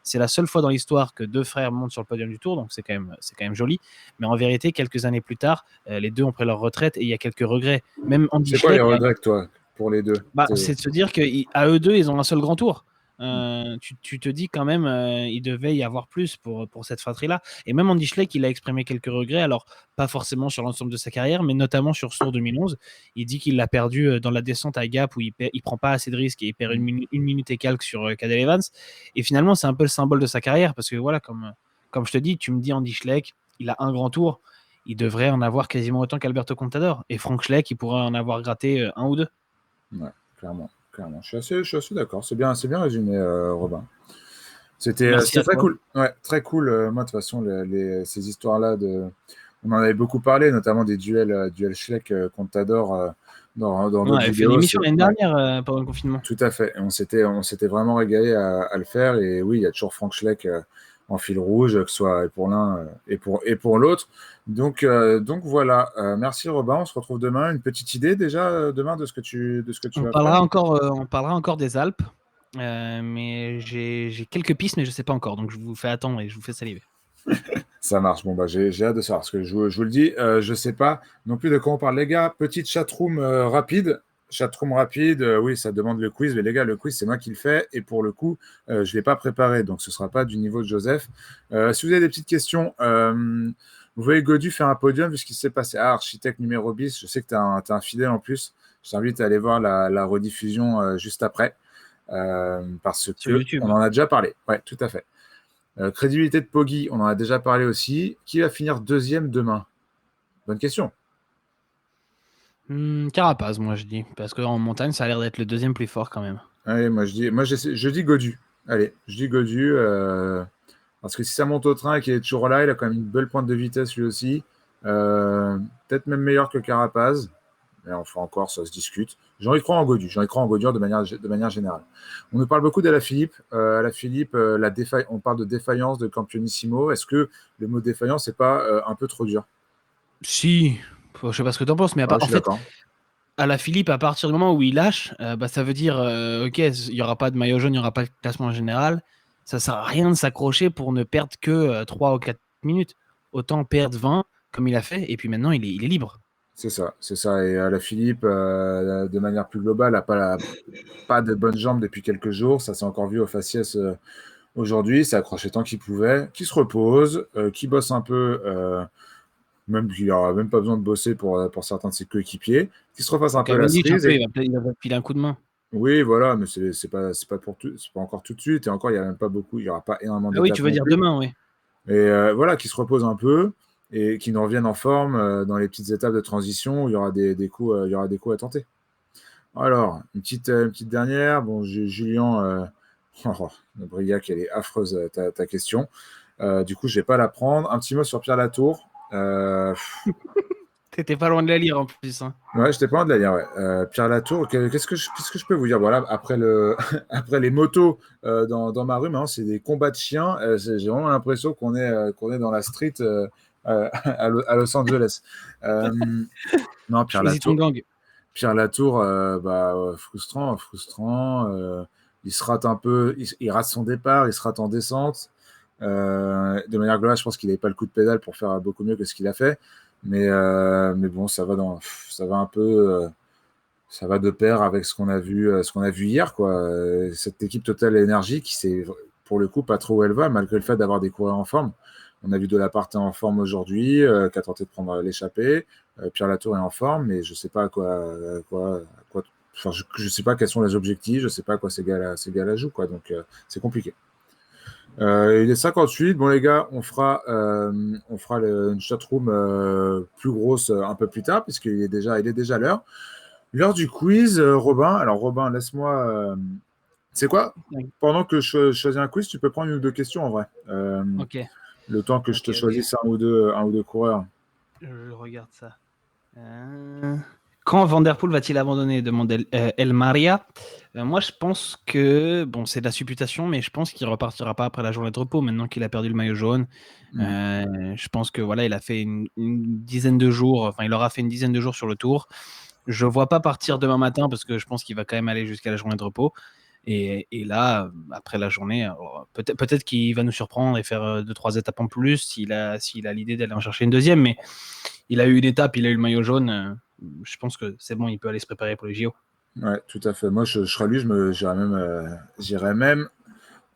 C'est la seule fois dans l'histoire que 2 frères montent sur le podium du Tour, donc c'est quand même joli. Mais en vérité, quelques années plus tard, les 2 ont pris leur retraite et il y a quelques regrets. Même Andy C'est quoi les Schleck, regrets, toi, pour les 2? c'est de se dire qu'à eux 2, ils ont un seul grand Tour. Tu te dis quand même, il devait y avoir plus pour cette fratrie-là. Et même Andy Schleck, il a exprimé quelques regrets, alors pas forcément sur l'ensemble de sa carrière, mais notamment sur Tour 2011. Il dit qu'il l'a perdu dans la descente à Gap où il prend pas assez de risques et il perd une minute et quelques sur Cadel Evans. Et finalement, c'est un peu le symbole de sa carrière parce que voilà, comme je te dis, tu me dis Andy Schleck, il a un grand tour. Il devrait en avoir quasiment autant qu'Alberto Contador. Et Frank Schleck, il pourrait en avoir gratté un ou deux. Ouais, clairement, clairement. Je suis assez d'accord. C'est bien résumé, Robin. Merci C'était à très toi. cool. Ouais, très cool. Moi, de toute façon, ces histoires-là, on en avait beaucoup parlé, notamment des duels Schleck contre Tador dans On d'autres avait fait une vidéos. émission C'est, l'année ouais, dernière pendant le confinement. tout à fait. Et on s'était vraiment régalé à le faire. Et oui, il y a toujours Frank Schleck en fil rouge, que ce soit pour l'un et pour l'autre. Donc voilà. Merci Robin. On se retrouve demain. Une petite idée déjà demain de ce que tu vas faire. On parlera encore des Alpes, mais j'ai quelques pistes, mais je sais pas encore. Donc je vous fais attendre et je vous fais saliver. Ça marche. Bon, bah, j'ai hâte de savoir. Parce que je vous le dis, je sais pas non plus de quoi on parle. Les gars, petite chatroom rapide. Chatroom rapide, oui, ça demande le quiz. Mais les gars, le quiz, c'est moi qui le fais. Et pour le coup, je ne l'ai pas préparé. Donc, ce ne sera pas du niveau de Joseph. Si vous avez des petites questions, vous voyez Godu faire un podium vu ce qui s'est passé. Ah, architecte numéro 10, je sais que tu es un fidèle en plus. Je t'invite à aller voir la rediffusion juste après. Parce Sur que YouTube. on en a déjà parlé. Ouais, tout à fait. Crédibilité de Poggi, on en a déjà parlé aussi. Qui va finir deuxième demain? Bonne question. Carapaz, moi je dis. Parce qu'en montagne, ça a l'air d'être le deuxième plus fort quand même. Allez, moi je dis Godu. Allez, je dis Godu. Parce que si ça monte au train et qu'il est toujours là, il a quand même une belle pointe de vitesse lui aussi. Peut-être même meilleur que Carapaz. Mais enfin encore, ça se discute. J'ai envie de croire en Godu. J'ai envie de croire en Godu de manière générale. On nous parle beaucoup d'Alaphilippe. Alaphilippe, on parle de défaillance de Campionissimo. Est-ce que le mot défaillance n'est pas un peu trop dur? Si, je sais pas ce que t'en penses, mais Ouais, je en suis fait, d'accord. à la Philippe, à partir du moment où il lâche, bah, ça veut dire, ok, il n'y aura pas de maillot jaune, il n'y aura pas de classement général. Ça sert à rien de s'accrocher pour ne perdre que 3 ou 4 minutes. Autant perdre 20, comme il a fait, et puis maintenant, il est libre. C'est ça, c'est ça. Et Alaphilippe, de manière plus globale, n'a pas de bonnes jambes depuis quelques jours. Ça s'est encore vu au faciès aujourd'hui. C'est accroché tant qu'il pouvait. Qui se repose, qui bosse un peu, même qu'il n'aura même pas besoin de bosser pour certains de ses coéquipiers. Qui se refasse un peu la Cavendish, un cerise. peu, il va filer un coup de main. Oui, voilà, mais c'est pas pour tout, c'est pas encore tout de suite. Et encore, il y a même pas beaucoup, il n'y aura pas énormément Ah oui, d'étapes tu veux non dire plus. demain, oui. Et voilà, qui se repose un peu et qui nous reviennent en forme dans les petites étapes de transition où il y aura des coups, il y aura des coups à tenter. Alors, une petite dernière. Bon, Julien, oh, Briac, elle est affreuse, ta question. Du coup, je ne vais pas la prendre. Un petit mot sur Pierre Latour. T'étais pas loin de la lire en plus, hein. Ouais, je n'étais pas loin de la lire. Ouais. Pierre Latour, qu'est-ce que je peux vous dire? Voilà, après les motos dans ma rue, maintenant, c'est des combats de chiens. J'ai vraiment l'impression qu'on est dans la street à Los Angeles. Euh, non, Pierre Choisis ton Latour. gang. Pierre Latour, bah, frustrant, frustrant. Il se rate un peu, il rate son départ, il se rate en descente. De manière globale, je pense qu'il n'avait pas le coup de pédale pour faire beaucoup mieux que ce qu'il a fait. Mais bon, ça va un peu, ça va de pair avec ce qu'on a vu hier, quoi. Cette équipe Total Energy qui s'est, pour le coup, pas trop où elle va, malgré le fait d'avoir des coureurs en forme. On a vu Delaporte en forme aujourd'hui, qui a tenté de prendre l'échappée. Pierre Latour est en forme, mais je sais pas enfin, je sais pas quels sont les objectifs, je sais pas à quoi ces gars-là jouent, quoi. Donc c'est compliqué. Il est 58. Bon, les gars, on fera une chatroom plus grosse un peu plus tard, puisqu'il est déjà l'heure. L'heure du quiz, Robin. Alors, Robin, laisse-moi. C'est quoi? Pendant que je choisis un quiz, tu peux prendre une ou deux questions en vrai. Ok, Le temps que je ok, te ok. choisisse un ou deux coureurs. Je regarde ça. Quand Van Der Poel va-t-il abandonner demande El Maria. Moi, je pense que, bon, c'est de la supputation, mais je pense qu'il repartira pas après la journée de repos, maintenant qu'il a perdu le maillot jaune. Hmm. Je pense que voilà, il a fait une dizaine de jours, enfin, il aura fait une dizaine de jours sur le tour. Je ne vois pas partir demain matin parce que je pense qu'il va quand même aller jusqu'à la journée de repos. Et là, après la journée, peut-être qu'il va nous surprendre et faire 2-3 étapes en plus s'il a l'idée d'aller en chercher une deuxième, mais il a eu une étape, il a eu le maillot jaune. Je pense que c'est bon, il peut aller se préparer pour les JO. Ouais, tout à fait. Moi, je serais lui, j'irais même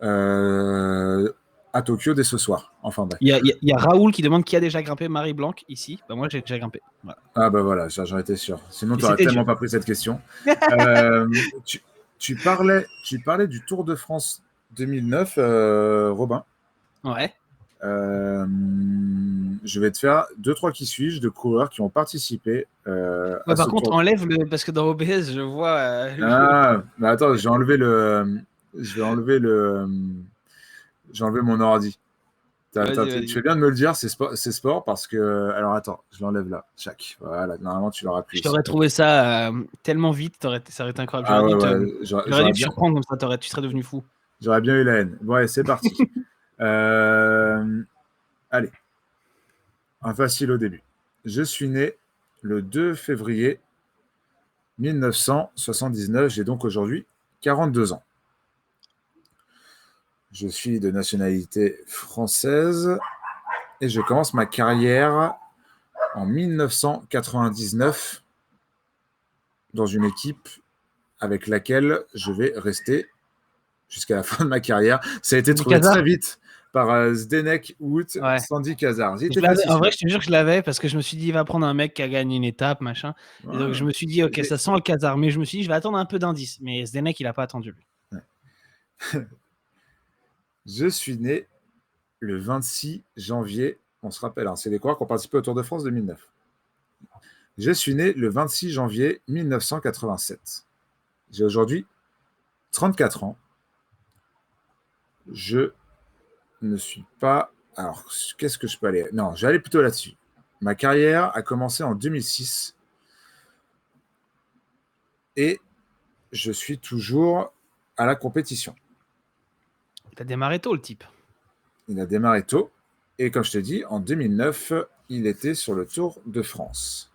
euh, à Tokyo dès ce soir. Enfin bref. Il y a Raoul qui demande qui a déjà grimpé Marie Blanc ici. Bah, moi, j'ai déjà grimpé. Voilà. Ah bah voilà, j'en étais sûr. Sinon, Et tu n'aurais c'était dur. tellement pas pris cette question. Euh, tu, tu parlais du Tour de France 2009, Robin. Ouais. Euh, je vais te faire deux, trois qui suis-je de coureurs qui ont participé Ouais, à par ce contre, Tour. enlève le. Parce que dans OBS, je vois. Ah, mais attends, je vais enlever j'ai enlevé mon ordi. Vas-y, Tu vas-y. fais bien de me le dire, c'est sport parce que. Alors attends, je l'enlève là. Chac. Voilà, normalement tu l'auras plus Je ici. t'aurais trouvé ça tellement vite, ça aurait été incroyable. Ah ouais, ouais, J'aurais dû te surprendre comme ça, tu serais devenu fou. j'aurais bien eu la haine. Bon, allez, c'est parti. Euh, allez, un facile au début. Je suis né le 2 février 1979. J'ai donc aujourd'hui 42 ans. Je suis de nationalité française et je commence ma carrière en 1999 dans une équipe avec laquelle je vais rester jusqu'à la fin de ma carrière. Ça a été Sandy trouvé très Cazard? vite par Zdenek Wout, Ouais. Sandy Cazard. Il Je était l'avais, facile en vrai, celui-là. je te jure que je l'avais parce que je me suis dit, il va prendre un mec qui a gagné une étape, machin. Et donc, je Ouais. me suis dit, ok, ça sent le Cazard. Mais je me suis dit, je vais attendre un peu d'indices. Mais Zdenek, il a pas attendu, lui. Je suis né le 26 janvier. On se rappelle, hein, c'est les coureurs qui ont participé au Tour de France 2009. Je suis né le 26 janvier 1987. J'ai aujourd'hui 34 ans. Je ne suis pas. Alors, qu'est-ce que je peux aller? Non, j'allais plutôt là-dessus. Ma carrière a commencé en 2006 et je suis toujours à la compétition. Il a démarré tôt, le type. Il a démarré tôt et comme je te dis, en 2009, il était sur le Tour de France.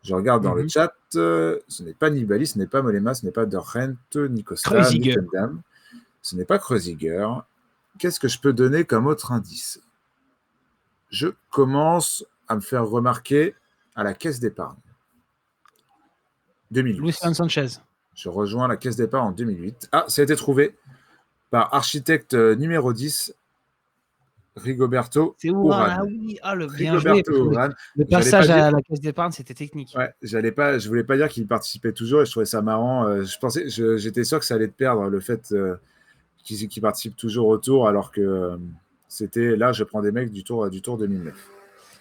Je regarde dans le Mhm. chat, ce n'est pas Nibali, ce n'est pas Mollema, ce n'est pas De Rent, ni Costa, ni Kreuziger. Tendam, ce n'est pas Kreuziger. Qu'est-ce que je peux donner comme autre indice? Je commence à me faire remarquer à la caisse d'épargne. Luis 2008. Sanchez. Je rejoins la caisse d'épargne en 2008. Ah, ça a été trouvé par architecte numéro 10, Rigoberto C'est Ouran. Ah Urán. oui, bien joué. Rigoberto Parce que Urán. le J'allais pas passage dire, à la caisse d'épargne, c'était technique. ouais, je voulais pas dire qu'il participait toujours et je trouvais ça marrant. J'étais sûr que ça allait te perdre le fait qu'il participe toujours au Tour alors que c'était là, je prends des mecs du tour 2009.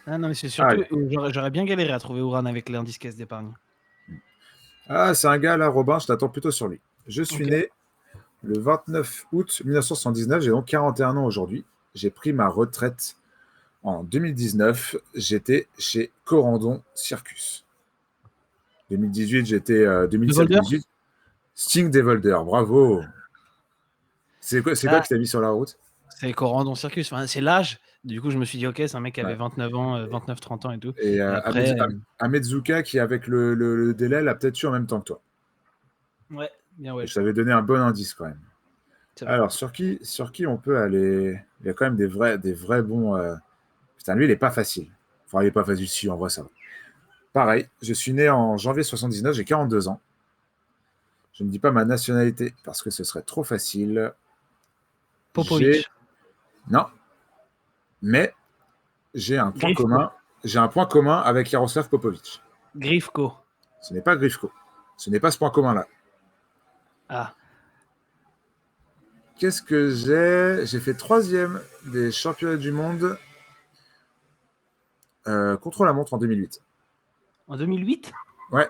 Ah non, mais c'est Allez. surtout, j'aurais bien galéré à trouver Ouran avec l'indice caisse d'épargne. Ah, c'est un gars là, Robin, je t'attends plutôt sur lui. Je suis Ok. né le 29 août 1979, j'ai donc 41 ans aujourd'hui. J'ai pris ma retraite en 2019. J'étais chez Corandon Circus. 2018, j'étais Le Volder? 2017-18. Sting Devolder, bravo. C'est quoi Ah, qui t'a mis sur la route? c'est Corandon Circus. Enfin, c'est l'âge. Du coup, je me suis dit, ok, c'est un mec qui avait Ouais. 29 ans, 29-30 ans et tout. Et Et après, Amezuka, qui avec le délai, l'a peut-être eu en même temps que toi. ouais, bien Et ouais. je t'avais donné un bon indice quand même. C'est vrai. Alors, sur qui on peut aller? Il y a quand même des vrais bons. Putain, lui, il n'est pas facile. Enfin, il n'est pas facile, si, en vrai, ça va. Pareil, je suis né en janvier 79, j'ai 42 ans. Je ne dis pas ma nationalité parce que ce serait trop facile. J'ai. Popovic. Non, mais j'ai un point Grifko. commun. J'ai un point commun avec Jaroslav Popovic. Grifko. Ce n'est pas Grifko. Ce n'est pas ce point commun-là. Ah. Qu'est-ce que j'ai? J'ai fait troisième des championnats du monde contre la montre en 2008. En 2008? Ouais,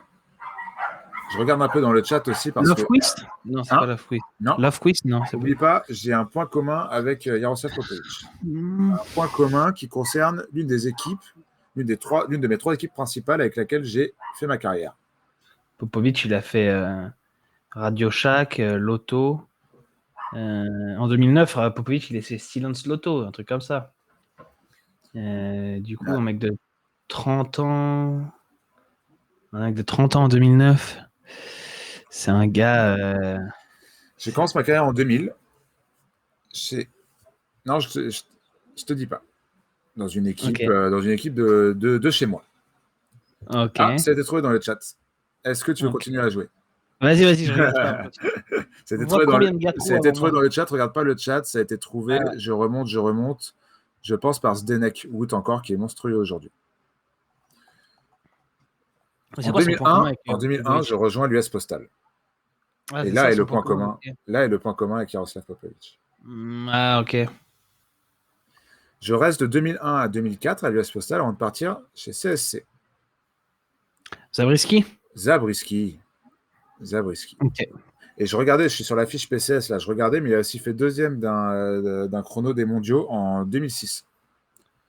je regarde un peu dans le chat aussi parce que. Lofquist? Non, c'est pas Hein? Lofquist. Non, Lofquist? Non, c'est pas. oublie pas, j'ai un point commun avec Jaroslav Popovic. Hmm. Un point commun qui concerne l'une des équipes, l'une de mes trois équipes principales avec laquelle j'ai fait ma carrière. Popovic, il a fait Radio Shack, Lotto. En 2009, Popovic, il a fait Silence Lotto, un truc comme ça. Du coup, Ah, un mec de 30 ans. Un mec de 30 ans en 2009. C'est un gars. j'ai commencé ma carrière en 2000. Non, je te dis pas. Ok. Dans une équipe de chez moi. Ok. Ah, ça a été trouvé dans le chat. Est-ce que tu veux Ok. continuer à jouer? Vas-y, je regarde pas. Ça a été On voit trouvé combien de gars ça a trop été avant trouvé moi. dans le chat. Regarde pas le chat, ça a été trouvé. Ah ouais. Je remonte. Je pense par Zdenek Wout encore, qui est monstrueux aujourd'hui. C'est quoi son point commun avec En 2001, je Popovic? rejoins l'US Postal. Ah, Et c'est là ça est le son point point commun. commun. Ok. Là est le point commun avec Jaroslav Popovic. Ah, ok. Je reste de 2001 à 2004 à l'US Postal avant de partir chez CSC. Zabriskie? Zabriskie. Ok. Et je regardais, je suis sur la fiche PCS là, je regardais, mais il a aussi fait deuxième d'un chrono des mondiaux en 2006.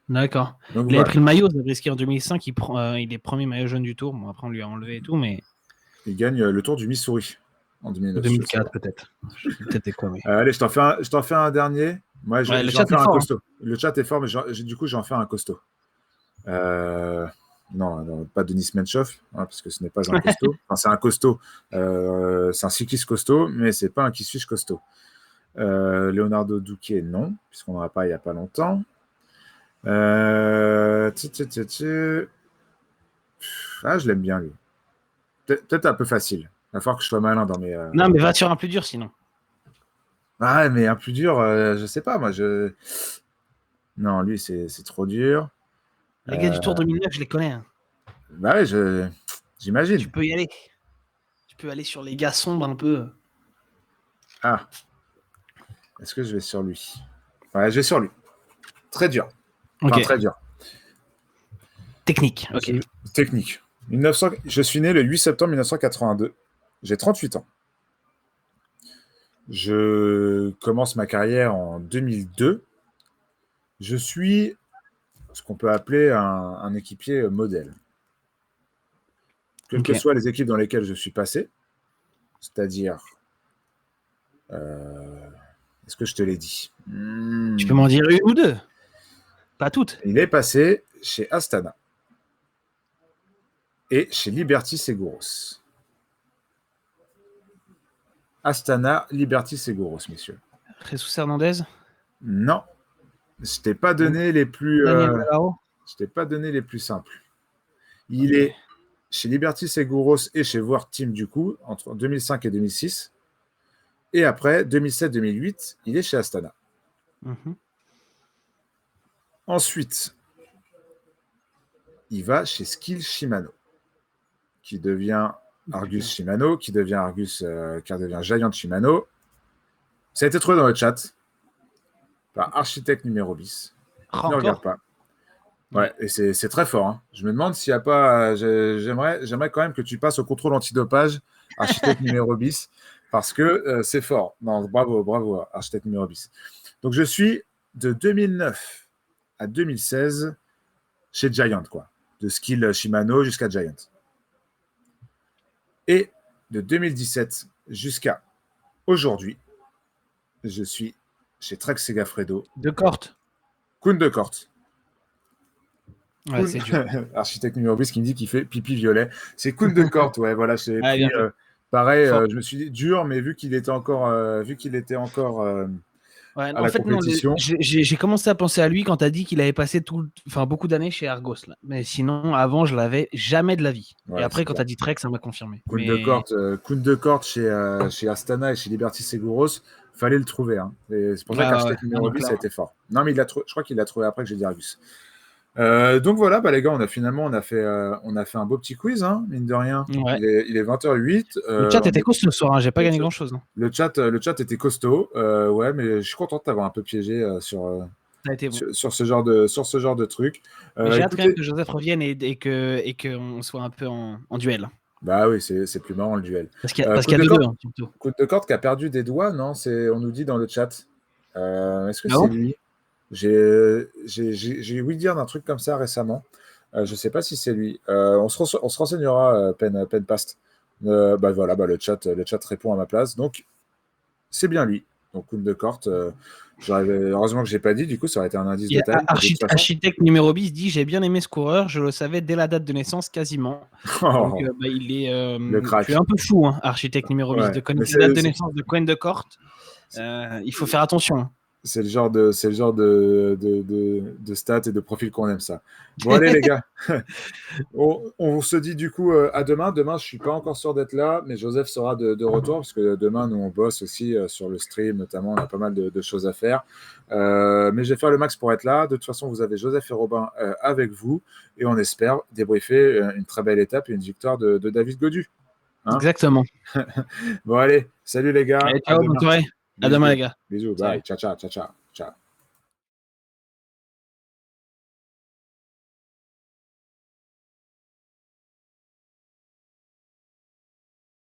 D'accord. Donc Il avait voilà, pris le maillot, Zabriskie, en 2005. Il est premier maillot jaune du tour. Bon, après, on lui a enlevé et tout, mais il gagne le Tour du Missouri en 2009. 2004 peut-être. Je suis peut-être déconné. Allez, je t'en fais un dernier. Moi, Ouais, le j'en chat fais est un fort. Hein. costaud. Le chat est fort, mais du coup, j'en fais un costaud. Non, pas Denis Menchoff, hein, parce que ce n'est pas un costaud. Enfin, c'est un costaud. C'est un cycliste costaud, mais c'est pas un qui suis costaud. Leonardo Douquet, non, puisqu'on n'en a pas il n'y a pas longtemps. Ah, je l'aime bien, lui. Peut-être un peu facile. Il va falloir que je sois malin dans mes. Non, mais va sur un plus dur sinon. Ah, mais un plus dur, je sais pas, moi. Non, lui, c'est trop dur. Les gars du Tour 2009, je les connais. Hein. Bah ouais, j'imagine. Tu peux y aller. Tu peux aller sur les gars sombres un peu. Ah. Est-ce que je vais sur lui? Ouais, je vais sur lui. Très dur. Enfin, Ok. très dur. Technique. Ok. Technique. Je suis né le 8 septembre 1982. J'ai 38 ans. Je commence ma carrière en 2002. Je suis ce qu'on peut appeler un équipier modèle. Quelles que soient les équipes dans lesquelles je suis passé, c'est-à-dire... est-ce que je te l'ai dit? Tu peux m'en dire une ou deux? Pas toutes. Il est passé chez Astana et chez Liberty Seguros. Astana, Liberty Seguros, messieurs. Jesus Hernandez? Non. Je t'ai pas donné les plus. Je t'ai pas donné les plus simples. Il est chez Liberty Seguros et chez World Team du coup entre 2005 et 2006. Et après 2007-2008, il est chez Astana. Ensuite, il va chez Skill Shimano, qui devient Argus Shimano, qui devient Giant Shimano. Ça a été trouvé dans le chat par Architecte numéro 10. Je ne regarde pas. Ouais, et c'est très fort. Hein. Je me demande s'il n'y a pas. J'aimerais quand même que tu passes au contrôle antidopage, Architecte numéro 10, parce que c'est fort. Non, bravo, Architecte numéro 10. Donc, je suis de 2009 à 2016 chez Giant, quoi. De Skill Shimano jusqu'à Giant. Et de 2017 jusqu'à aujourd'hui, je suis chez Trek Segafredo. De Corte. Kuhn de Corte. Ouais, c'est dur. Architecte numéro 10 qui me dit qu'il fait pipi violet. C'est Kuhn de Corte, ouais, voilà. J'ai pris, pareil, je me suis dit dur, mais vu qu'il était encore, Ouais, à la compétition. J'ai commencé à penser à lui quand tu as dit qu'il avait passé beaucoup d'années chez Argos. Là. Mais sinon, avant, je l'avais jamais de la vie. Ouais, et après, quand tu as dit Trek, ça m'a confirmé. Kuhn de Corte chez Astana et chez Liberty Seguros, fallait le trouver. Hein. C'est pour ça qu'Architecte numéro 10, ça a été fort. Non, mais je crois qu'il l'a trouvé après que j'ai dit Argus. Donc voilà, les gars, on a fait un beau petit quiz, hein, mine de rien. Ouais. Il est 20h08. Le chat était costaud ce soir, hein, j'ai pas gagné grand-chose. Hein. Le chat était costaud, ouais, mais je suis content de t'avoir un peu piégé sur ce genre de truc. J'ai hâte quand même que Joseph revienne et qu'on soit un peu en duel. Bah oui, c'est plus marrant le duel. Parce qu'il y a deux. Kuhn de Corte qui a perdu des doigts, non? On nous dit dans le chat. Est-ce que c'est lui? J'ai ouï dire d'un truc comme ça récemment. Je ne sais pas si c'est lui. On se renseignera, Penpast. Voilà, le chat répond à ma place. Donc, c'est bien lui. Donc, Kuhn de Corte. Heureusement que je n'ai pas dit. Du coup, ça aurait été un indice de taille. Architecte numéro 10 dit « J'ai bien aimé ce coureur. Je le savais dès la date de naissance quasiment. » Donc, il est le crack. Tu es un peu fou, hein, Architecte numéro 10. De connaître la date de naissance de Kuhn de Corte. Il faut faire attention. C'est le genre de stats et de profil qu'on aime ça. Bon, allez, les gars. On se dit du coup à demain. Demain, je suis pas encore sûr d'être là, mais Joseph sera de retour parce que demain, nous, on bosse aussi sur le stream, notamment. On a pas mal de choses à faire. Mais je vais faire le max pour être là. De toute façon, vous avez Joseph et Robin avec vous et on espère débriefer une très belle étape et une victoire de David Godu. Hein. Exactement. Bon, allez. Salut, les gars. Allez, À ciao, bonne demain. soirée. À demain, les Bisous. gars. Bisous. Salut. Bye. Ciao, ciao, ciao, ciao.